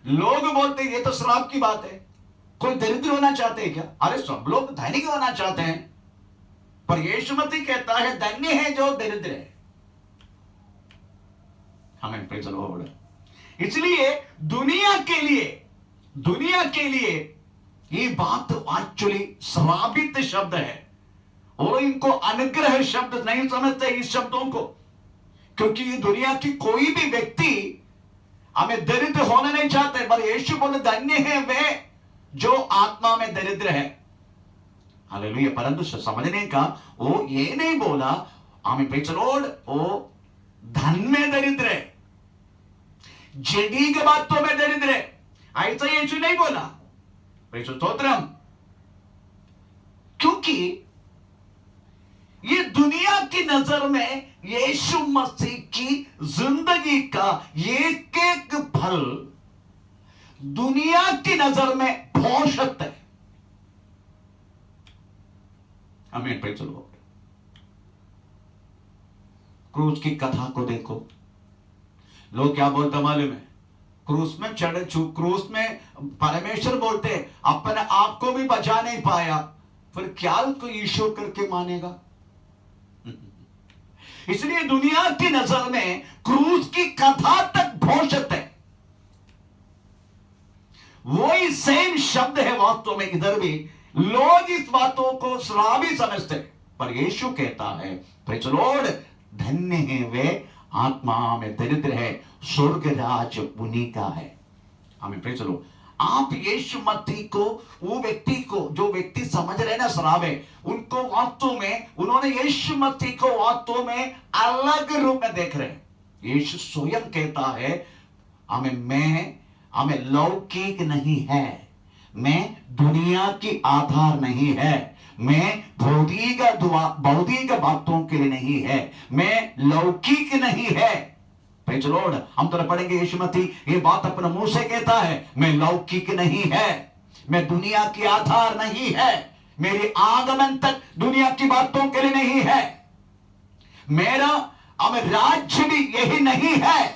लोग बोलते हैं ये तो श्राप की बात है। कोई दरिद्र होना चाहते हैं क्या? अरे सब लोग धनिक होना चाहते हैं, पर यीशु मसीह कहता है धन्य है जो दरिद्र है। हमें प्रेज़ द लॉर्ड। इसलिए दुनिया के लिए ये बात एक्चुअली श्रापित शब्द है, और इनको अनुग्रह शब्द नहीं समझते इस शब्दों को, क्योंकि ये दुनिया की कोई भी व्यक्ति हमें दरिद्र होना नहीं चाहते, पर यीशु बोले धन्य है वे जो आत्मा में दरिद्र है। हालेलुया। परंतु समझने का वो ये नहीं बोला हमें प्रेज़ द लॉर्ड वो धन में दरिद्र है, जेडी के बातों में दरिद्र है, ऐसा यीशु नहीं बोला। प्रेज़ स्तोत्रम। क्योंकि ये दुनिया की नजर में यीशु मसीह की जिंदगी का एक एक फल दुनिया की नजर में भौशत है। आमीन, प्रेज़ द लॉर्ड। क्रूस की कथा को देखो, लोग क्या बोलते मालूम है? क्रूस में चढ़े, क्रूस में परमेश्वर बोलते अपने आप को भी बचा नहीं पाया, फिर क्या उसको ईश्वर करके मानेगा? इसलिए दुनिया की नजर में क्रूस की कथा तक भौशत है। वही सेम शब्द है वास्तव में इधर भी। लोग इस बातों को श्रावी समझते, पर यीशु कहता है प्रेज़ द लॉर्ड, धन्य है वे आत्मा में दरिद्र है, स्वर्ग राज उन्हीं का है। हमें प्रेज़ द लॉर्ड। आप यीशु मसीह को, वो व्यक्ति को, जो व्यक्ति समझ रहे ना श्रावे, उनको वास्तव में उन्होंने यीशु मसीह को वास्तव में अलग रूप में देख रहे हैं। यीशु स्वयं कहता है हमें लौकिक नहीं है, मैं दुनिया की आधार नहीं है, मैं भौतिक बातों के लिए नहीं है, मैं लौकिक नहीं है। Praise the Lord. हम तो पढ़ेंगे यीशु मसीह ये बात अपने मुंह से कहता है, मैं लौकिक नहीं है, मैं दुनिया की आधार नहीं है, मेरे आगमन तक दुनिया की बातों के लिए नहीं है, मेरा राज्य भी यही नहीं है।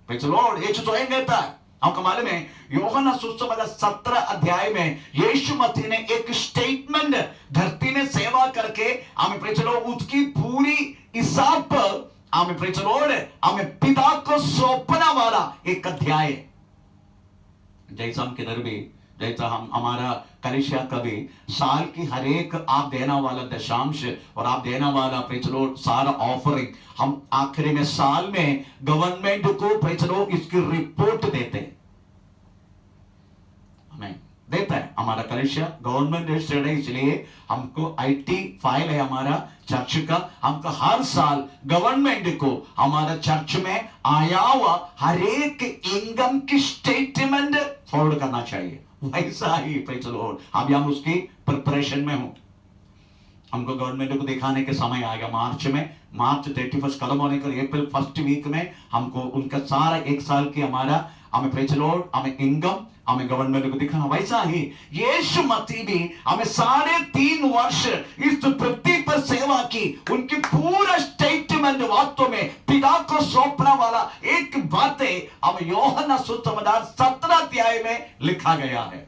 Praise the Lord. यीशु स्वयं कहता है, आपको मालूम है यूहन्ना सुसमाचार 17 अध्याय में यीशु मसीह ने एक स्टेटमेंट धरती में सेवा करके प्रेज़ द लॉर्ड उसकी पूरी हिसाब पर प्रेज़ द लॉर्ड पिता को सौंपना वाला एक अध्याय। जैसा हम किधर भी, जैसा हम हमारा कलीसिया कभी साल की हर एक आप देना वाला दशांश और आप देना वाला प्रेज़ द लॉर्ड सारा ऑफरिंग हम आखिरी में साल में गवर्नमेंट को प्रेज़ द लॉर्ड इसकी रिपोर्ट देते हैं, हमें देता है हमारा कलीसिया गवर्नमेंट रजिस्टर्ड है। इसलिए हमको IT फाइल है हमारा चर्च का, हमको हर साल गवर्नमेंट को हमारा चर्च में आया हुआ हर एक इनकम की स्टेटमेंट फॉरवर्ड करना चाहिए। वैसा ही प्रेज़ द लॉर्ड अभी हम उसकी प्रिपरेशन में हूं। हमको गवर्नमेंट को दिखाने के समय आ गया मार्च 31 खत्म होने का अप्रैल फर्स्ट वीक में हमको उनका सारा एक साल की हमारा praise the Lord income government को दिखाना। वैसा ही यीशु मसीह भी 3.5 वर्ष इस पृथ्वी पर सेवा की, उनकी पूरा स्टेटमेंट वास्तव में पिता को सौंपने वाला एक बातें यूहन्ना सुसमाचार 17 अध्याय में लिखा गया है।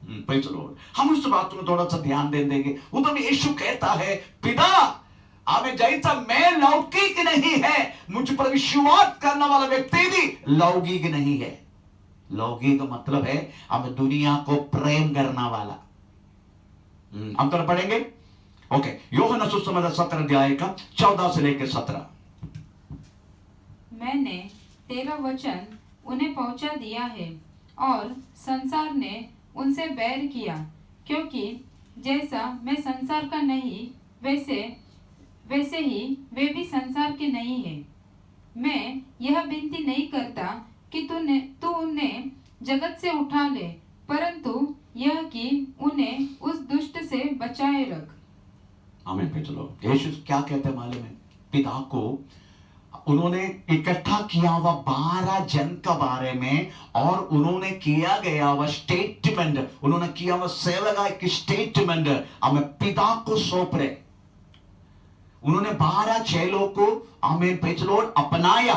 Praise the Lord. हम उस बात में थोड़ा सा ध्यान देंगे। उधर यीशु कहता है पिता जैसा मैं लौकिक नहीं है, मुझ पर विश्वास करने वाला व्यक्ति भी लौकिक नहीं है। लौकिक का मतलब है हमें दुनिया को प्रेम करना वाला। हम तो पढ़ेंगे ओके यूहन्ना सुसमाचार 17 अध्याय का 14 से लेकर 17। मैंने तेरा वचन उन्हें पहुंचा दिया है और संसार ने उनसे बैर किया, क्योंकि जैसा मैं संसार का नहीं वैसे ही वे भी संसार के नहीं है। मैं यह विनती नहीं करता कि तू उन्हें जगत से उठा ले, परंतु यह कि उन्हें उस दुष्ट से बचाए रख। आमीन। Praise the Lord. यीशु क्या कहते हैं मालूम है? पिता को उन्होंने इकट्ठा किया हुआ 12 जन का बारे में और उन्होंने किया गया हुआ स्टेटमेंट, उन्होंने किया हुआ सेवा का एक स्टेटमेंट हमें पिता को सौंप रहे। उन्होंने 12 चेलों को प्रेज़ द लॉर्ड अपनाया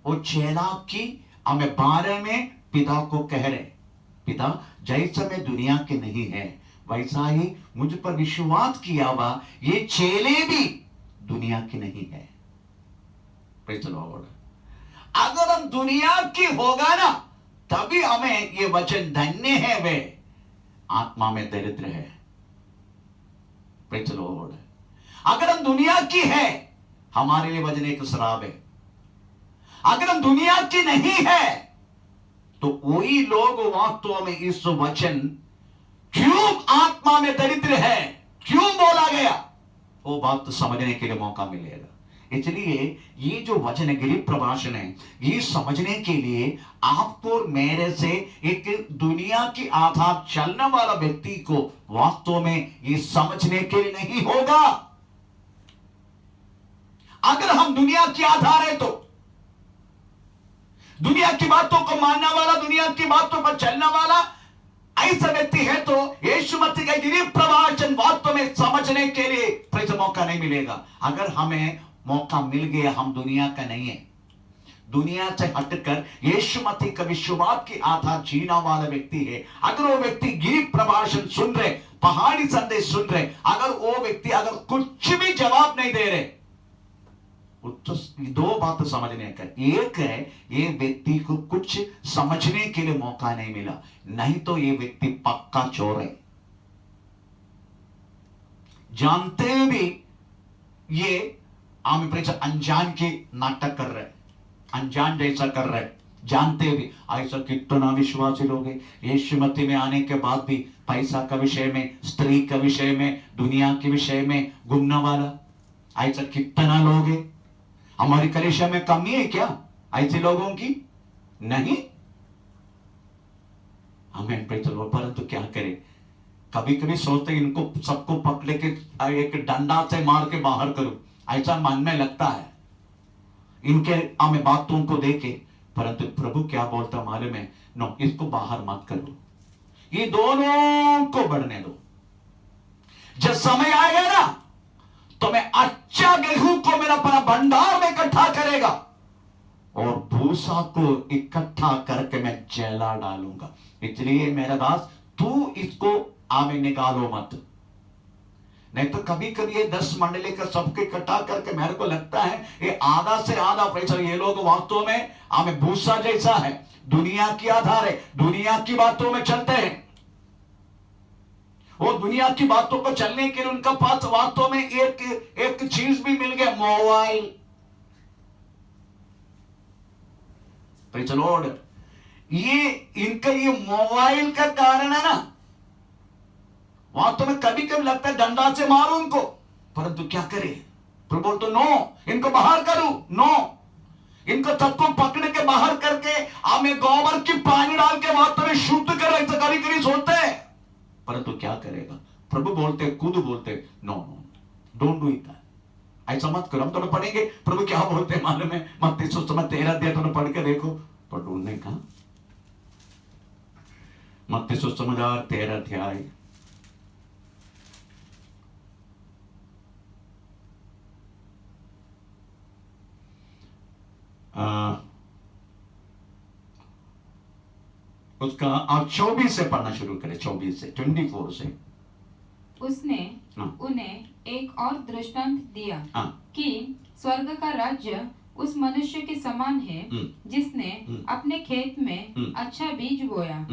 और चेला की 12 में पिता को कह रहे, पिता जैसा मैं दुनिया के नहीं है वैसा ही मुझ पर विश्वास किया हुआ ये चेले भी दुनिया की नहीं है। Praise the Lord. अगर हम दुनिया की होगा ना तभी हमें ये वचन धन्य है वे आत्मा में दरिद्र है। Praise the Lord. अगर हम दुनिया की है हमारे लिए वचन एक श्राप है। अगर हम दुनिया की नहीं है तो वही लोग वास्तव में इस वचन क्यों आत्मा में दरिद्र है क्यों बोला गया वो बात समझने के लिए मौका मिलेगा। इसलिए ये जो वचन है गिरी प्रभाषण है, ये समझने के लिए आपको और मेरे से एक दुनिया की आधार चलने वाला व्यक्ति को वास्तव में ये समझने के लिए नहीं होगा। अगर हम दुनिया के आधार है तो दुनिया की बातों को मानने वाला, दुनिया की बातों पर चलने वाला ऐसा व्यक्ति है तो यीशु मसीह का गिरी प्रवचन वास्तव में समझने के लिए फिर मौका नहीं मिलेगा। अगर हमें मौका मिल गया, हम दुनिया का नहीं है, दुनिया से हटकर यीशु मसीह का विश्वास के आधार जीना वाला व्यक्ति है। अगर वो व्यक्ति गिरी प्रभाषण सुन रहे, पहाड़ी संदेश सुन रहे, अगर वो व्यक्ति अगर कुछ भी जवाब नहीं दे रहे, तो दो बात समझने का, एक है ये व्यक्ति को कुछ समझने के लिए मौका नहीं मिला, नहीं तो ये व्यक्ति पक्का चोर है। जानते हुए भी ये आम अनजान के नाटक कर रहे, अनजान जैसा कर रहे, जानते भी। ऐसा कितना विश्वासी लोग हैं यीशु मसीह में आने के बाद भी पैसा का विषय में, स्त्री का विषय में, दुनिया के विषय में घूमने वाला, ऐसा कितना लोग हैं। हमारी कलीसिया में कमी है क्या ऐसे लोगों की? नहीं, हमें परंतु क्या करें, कभी कभी सोचते इनको सबको पकड़ के एक डंडा से मार के बाहर करूं, ऐसा मन में लगता है इनके हमें बातों को देखे। परंतु प्रभु क्या बोलता मालूम है? नो, इसको बाहर मत करो, ये दोनों को बढ़ने दो। जब समय आएगा ना तो मैं अच्छा गेहूं को मेरा अपना भंडार में इकट्ठा करेगा और भूसा को इकट्ठा करके मैं जला डालूंगा। इसलिए मेरा दास, तू इसको आगे निकालो मत, नहीं तो कभी कभी ये 10 मंडली का सबके इकट्ठा करके मेरे को लगता है ये आधा से आधा पैसा, ये लोग वास्तव में हमें भूसा जैसा है, दुनिया की आधार है, दुनिया की बातों में चलते हैं। वो दुनिया की बातों को चलने के लिए उनका पास वास्तव में एक चीज भी मिल गया, मोबाइल। प्रेज़ द लॉर्ड, ये इनका ये मोबाइल का कारण है ना। वास्तव में कभी कभी लगता है डंडा से मारो उनको, परंतु क्या करे, प्रभु बोलते नो, इनको बाहर करो, नो, इनको सबको पकड़ के बाहर करके हमें गोबर की पानी डाल के वास्तव में शुद्ध करो, ऐसा कभी कभी सोचते हैं। परंतु क्या करेगा, प्रभु बोलते, खुद बोलते, no no, don't do it, ऐसा मत करो। हम तो पढ़ेंगे प्रभु क्या बोलते हैं मालूम है, मत्ती सुसमाचार 13 अध्याय तो पढ़ के देखो, पर ढूंढने का मत्ती सुसमाचार 13 अध्याय उसका आप 24 से पढ़ना शुरू करें, 24 से 24 से। उसने उन्हें एक और दृष्टांत दिया कि स्वर्ग का राज्य उस मनुष्य के समान है जिसने अपने खेत में अच्छा बीज बोया,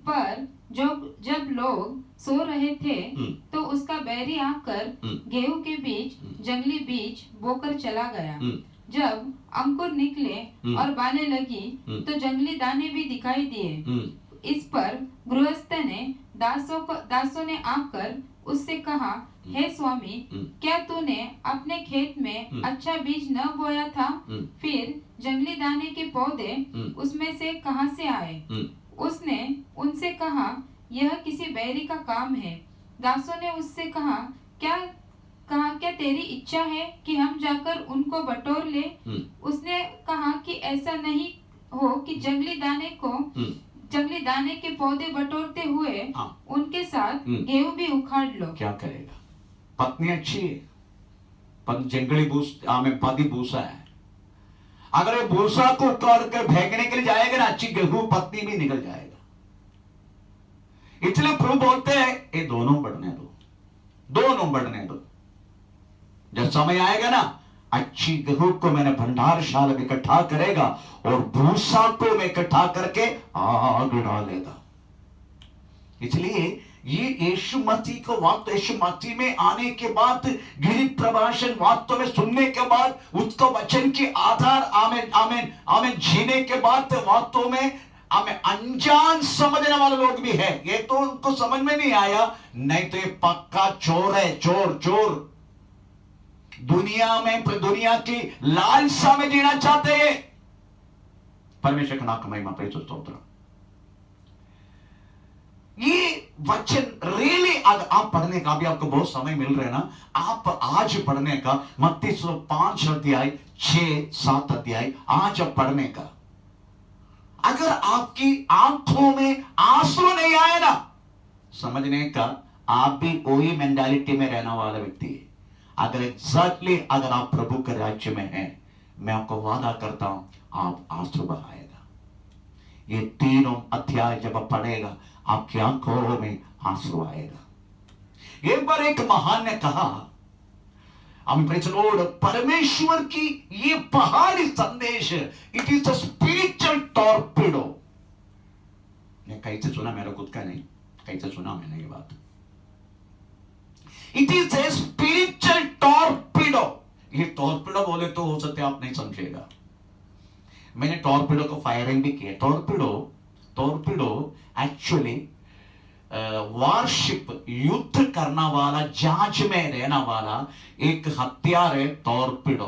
पर जब लोग सो रहे थे तो उसका बैरी आकर गेहूं के बीच जंगली बीज बोकर चला गया। जब अंकुर निकले और बालें लगी तो जंगली दाने भी दिखाई दिए। इस पर गृहस्थ ने दासों ने आकर उससे कहा, हे स्वामी, क्या तूने अपने खेत में अच्छा बीज न बोया था? फिर जंगली दाने के पौधे उसमें से कहां से आए? उसने उनसे कहा, यह किसी बैरी का काम है। दासों ने उससे कहा, क्या तेरी इच्छा है कि हम जाकर उनको बटोर ले? उसने कहा कि ऐसा नहीं हो कि जंगली दाने के पौधे बटोरते हुए उनके साथ गेहूं भी उखाड़ लो। क्या करेगा? पत्नी अच्छी है, पर जंगली पदी भूसा है। अगर ये भूसा को उखाड़ कर फेंकने के लिए जाएगा ना, अच्छी गेहूं पत्नी भी निकल जाएगा। इसलिए प्रभु बोलते हैं ये दोनों बढ़ने दो। जब समय आएगा ना, अच्छी गेहूं को मैंने भंडारशाला में इकट्ठा करेगा और भूसा को मैं इकट्ठा करके आग डालेगा। इसलिए ये यीशु मसीह को यीशु मसीह में आने के बाद, गिरी प्रभाषण वास्तव में सुनने के बाद, उसका वचन के आधार आमेन आमेन आमेन जीने के बाद वास्तव में हमें अनजान समझने वाले लोग भी है। ये तो उनको समझ में नहीं आया, नहीं तो ये पक्का चोर है, चोर। दुनिया की लालसा में जीना चाहते हैं। परमेश्वर का नाम का महिमा, प्रेज़ स्तोत्र। ये वचन रियली अगर आप पढ़ने का, अभी आपको बहुत समय मिल रहा है ना, आप आज पढ़ने का मत्ती 5 अध्याय 6-7 अध्याय आज आप पढ़ने का। अगर आपकी आंखों में आंसू नहीं आए ना, समझने का आप भी वही मेंटालिटी में रहने वाला व्यक्ति है। अगर एग्जैक्टली अगर आप प्रभु के राज्य में हैं, मैं आपको वादा करता हूं आप आंसू बहाएगा। ये तीनों अध्याय जब आप पढ़ेगा आपकी आंखों में आंसू आएगा। एक बार एक महान ने कहा, प्रेज़ द लॉर्ड, परमेश्वर की ये पहाड़ी संदेश, it is a spiritual torpedo. मैं कहीं से सुना, मेरा खुद का नहीं, कहीं से सुना मैंने ये बात। It is a spiritual torpedo. ये टॉर्पेडो बोले तो हो सकता है आप नहीं समझेगा। मैंने टॉर्पेडो को फायरिंग भी किया। टॉर्पेडो एक्चुअली वारशिप, युद्ध करना वाला, जहाज में रहना वाला एक हथियार है टॉर्पेडो।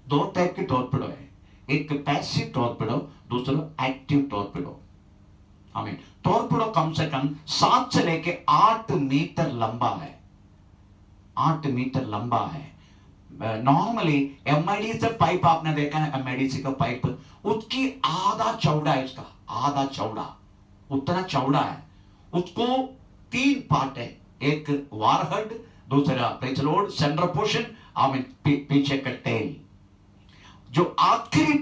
दो टाइप की टॉर्पेडो है, एक पैसिव टॉर्पेडो, दूसरा एक्टिव टॉर्पेडो। टॉर्पेडो कम से कम 7 से लेके 8 मीटर लंबा है, 8 मीटर लंबा है। नॉर्मली MID से पाइप आपने देखा है, MIDC का पाइप, उसकी आधा चौड़ा है, इसका आधा चौड़ा, उतना चौड़ा है। उसको 3 पार्ट है, एक वारहेड, दूसरा praise the Lord centre portion, पीछे का टेल। जो आखिरी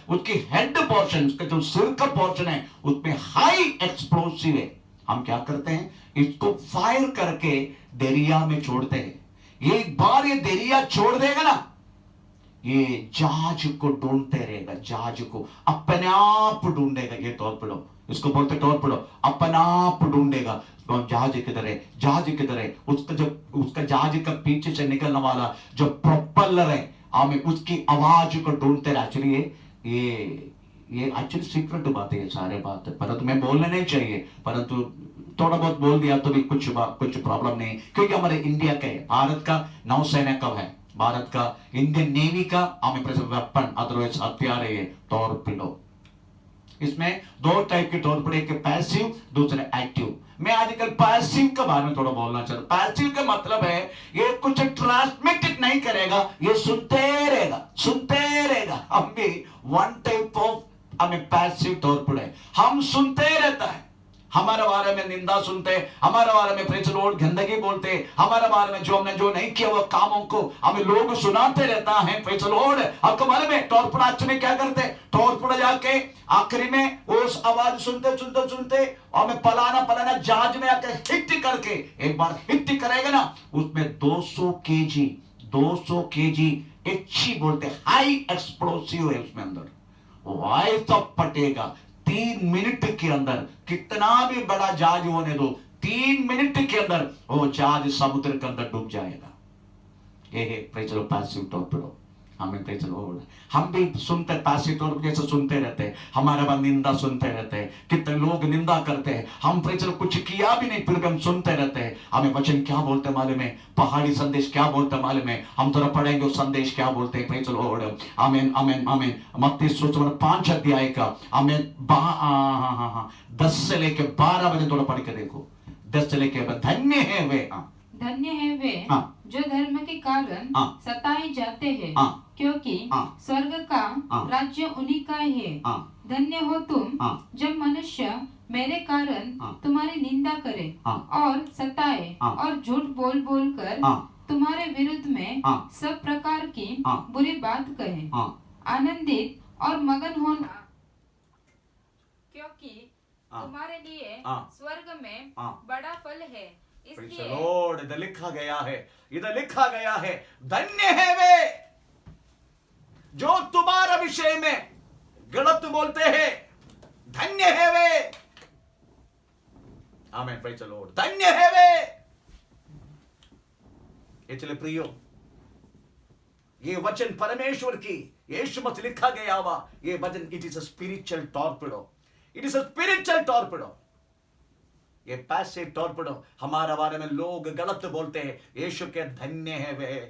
उसकी हेड पोर्शन, उसका जो सिर का पोर्शन है, उसमें हाई एक्सप्लोसिव है। हम क्या करते हैं, इसको फायर करके दरिया में छोड़ते हैं। एक बार ये दरिया छोड़ देगा ना, ये जहाज को ढूंढते रहेगा, जहाज को अपने आप ढूंढेगा। ये टॉर्पेडो, इसको बोलते टॉर्पेडो, अपने आप ढूंढेगा जहाज किधर है, जहाज किधर है। उसका जहाज का पीछे से निकलने वाला जो प्रोपेलर है, उसकी आवाज को ढूंढते रहे। एक्चुअली ये एक्चुअली सीक्रेट बात है, ये सारे बात है, परंतु मैं बोलने नहीं चाहिए, परंतु थोड़ा बहुत बोल दिया तो भी कुछ प्रॉब्लम नहीं, क्योंकि हमारे इंडिया का है, भारत का नौसेना कब है, भारत का इंडियन नेवी का वेपन, अदरवाइज हथियार है ये टॉर्पेडो। इसमें 2 टाइप के टॉर्पेडो, एक पैसिव, दूसरा एक्टिव। मैं आजकल पैसिव के बारे में थोड़ा बोलना चाहता हूं। पैसिव का मतलब है ये कुछ ट्रांसमिट नहीं करेगा, ये सुनते रहेगा। हम भी 1 टाइप ऑफ पैसिव टॉर्पेडो है, हम सुनते रहता है, हमारे बारे में निंदा सुनते, हमारे बारे में प्रेज़ द लॉर्ड गंदगी बोलते, हमारे बारे में जो हमने जो नहीं किया वो कामों को हमें लोग सुनाते रहता है। प्रेज़ द लॉर्ड, आपको मालूम है टॉर्पेडो में क्या करते हैं, टॉर्पेडो जाके आखिरी में उस आवाज सुनते हमें पलाना जहाज में आकर हिट करके, एक बार हिट करेगा ना, उसमें 200 केजी अच्छी बोलते, हाई एक्सप्लोसिव है उसमें अंदर, वायु सब पटेगा। 3 मिनट के अंदर, कितना भी बड़ा जहाज होने दो, 3 मिनट के अंदर वो जहाज समुद्र के अंदर डूब जाएगा। ये है praise the Lord passive torpedo. हमें प्रेज़ द लॉर्ड, हम भी सुनते, पैसिव टॉर्पेडो जैसे सुनते रहते हैं, हमारे बाद निंदा सुनते रहते हैं, कितने लोग निंदा करते हैं, हम प्रेज़ द लॉर्ड कुछ किया भी नहीं, फिर भी हम सुनते रहते हैं। हमें वचन क्या बोलते मालूम है, पहाड़ी संदेश क्या बोलते मालूम है, हम थोड़ा पढ़ेंगे उस संदेश क्या बोलते हैं। प्रेज़ द लॉर्ड, आमीन आमीन आमीन। मत्ती 5 अध्याय का आमीन 10 से लेके 12 बजे थोड़ा पढ़ के देखो, 10 से लेके, धन्य है वे, धन्य है वे जो धर्म के कारण सताए जाते हैं, क्योंकि स्वर्ग का राज्य उन्हीं का है। धन्य हो तुम जब मनुष्य मेरे कारण तुम्हारी निंदा करे और सताए और झूठ बोल कर तुम्हारे विरुद्ध में सब प्रकार की बुरी बात कहे। आनंदित और मगन होना, क्योंकि तुम्हारे लिए स्वर्ग में बड़ा फल है। इसलिए लॉर्ड, इधर लिखा गया है, धन्य है वे जो तुम्हारे विषय में गलत बोलते हैं, धन्य है वे। आमीन, प्रेज़ द लॉर्ड, धन्य है वे। इसलिए प्रियो, ये वचन परमेश्वर की यीशु मसीह लिखा गया हुआ ये वचन, it is a spiritual torpedo, it is a spiritual torpedo. ये पैसिव टॉर्पेडो, हमारे बारे में लोग गलत बोलते हैं, यीशु के धन्य है वे,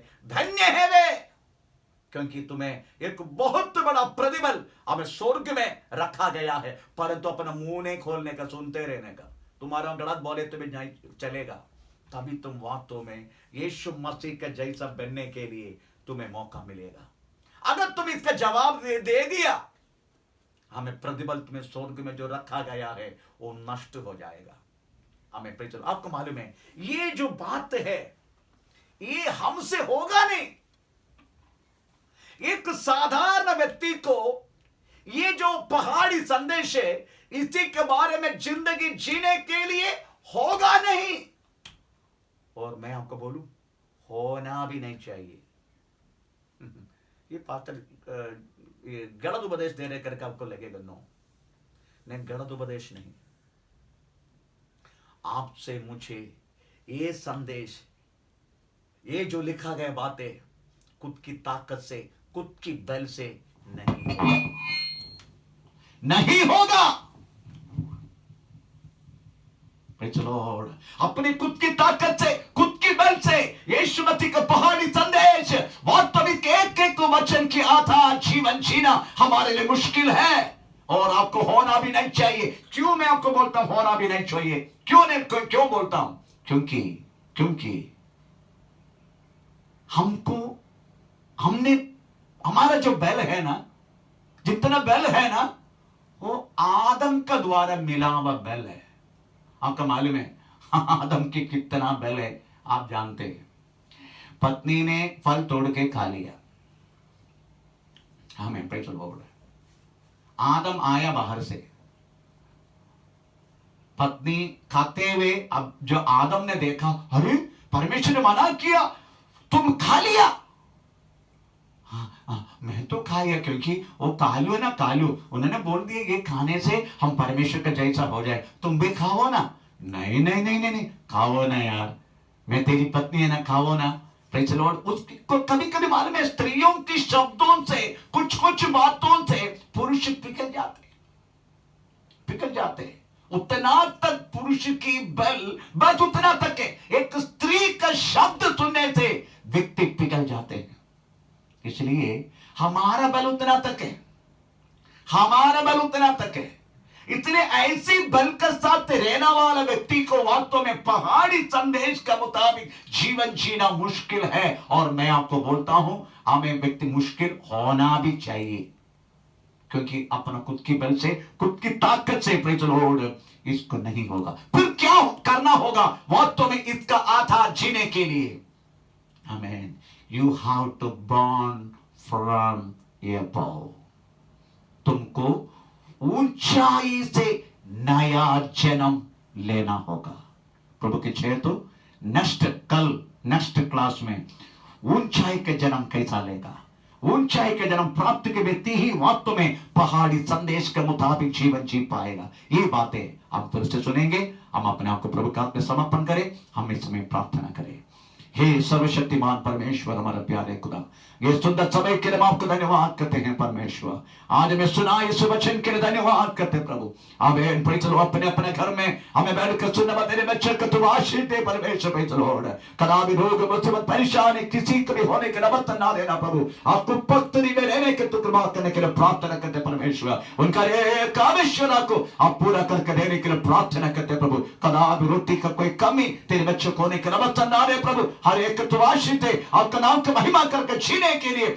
क्योंकि तुम्हें एक बहुत बड़ा प्रतिफल हमें स्वर्ग में रखा गया है, परंतु अपना मुंह नहीं खोलने का, सुनते रहने का। तुम्हारा गलत बोले तुम्हें नहीं चलेगा, तभी तुम वास्तव में यीशु मसीह का जैसा बनने के लिए तुम्हें मौका मिलेगा। अगर तुम इसका जवाब दे दिया, हमें प्रतिबल तुम्हें स्वर्ग में जो रखा गया है वो नष्ट हो जाएगा। हमें प्रेम, आपको मालूम है ये जो बात है ये हमसे होगा नहीं। एक साधारण व्यक्ति को ये जो पहाड़ी संदेश है इसी के बारे में जिंदगी जीने के लिए होगा नहीं, और मैं आपको बोलूं होना भी नहीं चाहिए। ये पास्टर ये गलत उपदेश दे रहे करके आपको लगेगा, नो, नहीं, गलत उपदेश नहीं। आपसे मुझे ये संदेश, ये जो लिखा गया बातें खुद की ताकत से, खुद की बल से नहीं होगा। लॉर्ड, अपनी खुद की ताकत से, खुद की बल से यीशु मसीह का पहाड़ी संदेश, वास्तविक एक वचन की आधार जीवन जीना हमारे लिए मुश्किल है, और आपको होना भी नहीं चाहिए। क्यों मैं आपको बोलता हूं होना भी नहीं चाहिए? क्यों बोलता हूं? क्योंकि हमारा जो बल है ना, जितना बल है ना, वो आदम का द्वारा मिला हुआ बल है। आपका मालूम है आदम की कितना बल है आप जानते हैं। पत्नी ने फल तोड़ के खा लिया, हमें प्रेज़ लॉर्ड। आदम आया बाहर से, पत्नी खाते हुए, अब जो आदम ने देखा, अरे परमेश्वर ने मना किया, तुम खा लिया। मैं तो खाया, क्योंकि वो कालू है ना, कालू, उन्होंने बोल दिया ये खाने से हम परमेश्वर का जैसा हो जाए, तुम भी खाओ ना। नहीं नहीं नहीं नहीं, नहीं खाओ ना यार, मैं तेरी पत्नी है ना, खाओ ना। Praise Lord. उसको कभी कभी मालूम है स्त्रियों की शब्दों से, कुछ बातों से पुरुष पिघल जाते। उतना तक पुरुष की बस उतना तक है, एक स्त्री का शब्द सुनने से व्यक्ति पिघल जाते हैं। इसलिए हमारा बल उतना तक है, इसलिए ऐसी बल के साथ रहने वाला व्यक्ति को वास्तव में पहाड़ी संदेश के मुताबिक जीवन जीना मुश्किल है। और मैं आपको बोलता हूं हमें व्यक्ति मुश्किल होना भी चाहिए, क्योंकि अपना खुद की बल से, खुद की ताकत से प्रेज़ लॉर्ड इसको नहीं होगा। फिर क्या करना होगा वास्तव में इसका आधार जीने के लिए? आमीन। You have to born from above. तुमको ऊंचाई से नया जन्म लेना होगा। प्रभु की जय। तो नेक्स्ट क्लास में ऊंचाई के जन्म कैसा लेगा, ऊंचाई के जन्म प्राप्त के व्यक्ति ही वास्तव में पहाड़ी संदेश के मुताबिक जीवन जी पाएगा। ये बातें हम फिर से सुनेंगे। हम अपने आप को प्रभु का में समर्पण करें, हम इस समय प्रार्थना करें। हे सर्वशक्तिमान परमेश्वर, हमारे प्यारे खुदा, ये सुंदर समय के लिए आपको धन्यवाद करते हैं परमेश्वर। आज हमें सुना इस वचन के लिए धन्यवाद करते हैं प्रभु। आमीन। Praise Lord. अपने घर में हमें बैठकर सुनने तेरे बच्चे को तू आशीष दे परमेश्वर। Praise Lord. कदा भी रोग मुसीबत परेशानी किसी को भी होने के नौबत ना देना प्रभु। आपको पक्तरी में रहने के तू कृपा करने के लिए प्रार्थना करते परमेश्वर। उनका एक आवश्यकता को आप पूरा करके देने के लिए प्रार्थना करते प्रभु। कदा भी रोटी का कोई कमी तेरे बच्चों को होने के नौबत ना दे प्रभु। हर एक को आशीष दे, आपका नाम की महिमा करके जीने के लिए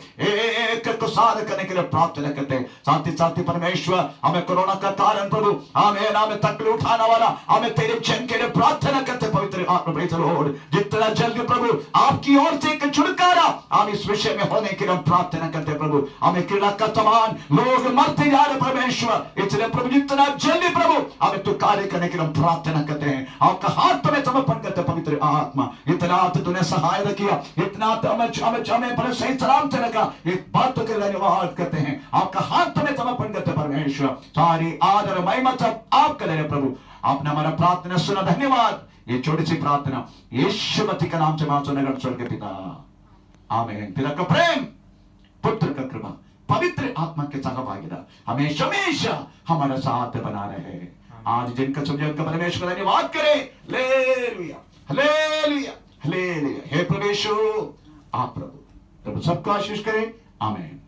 एक को साध करने के लिए प्रार्थना करते हैं। साथ ही परमेश्वर हमें कोरोना का कारण प्रभु, हमें नाम तकलीफ उठाने वाला, हमें तेरे जन के लिए प्रार्थना करते पवित्र आत्मा। Praise Lord. जितना जल्दी प्रभु आपकी ओर से एक छुटकारा हम इस विषय में होने के लिए प्रार्थना करते प्रभु। हमें कीड़ा का समान लोग मरते जा रहे परमेश्वर, इसलिए प्रभु जितना जल्दी प्रभु हमें तू कार्य करने के लिए प्रार्थना करते हैं। आपका हाथ में समर्पण करते पवित्र आत्मा। इतना तूने सहायता किया, इतना हमें बड़े सही सलाम से रखा, इस बात के धन्यवाद करते हैं। आपका हाथ में समर्पण करते परमेश्वर। सारी आदर महिमा सब आपका ले प्रभु। आपने हमारा प्रार्थना सुना, धन्यवाद। ये छोटी सी प्रार्थना यीशु मसीह के नाम से मांगते हैं स्वर्ग के पिता। आमीन। पिता का प्रेम, पुत्र का कृपा, पवित्र आत्मा के सहभागिता हमेशा हमेशा हमारा साथ बना रहे। आज जिनका समझ परमेश्वर धन्यवाद करे। Hallelujah, hallelujah, hallelujah. हे परमेश्वर, आप प्रभु सबको आशीष करें। आमीन।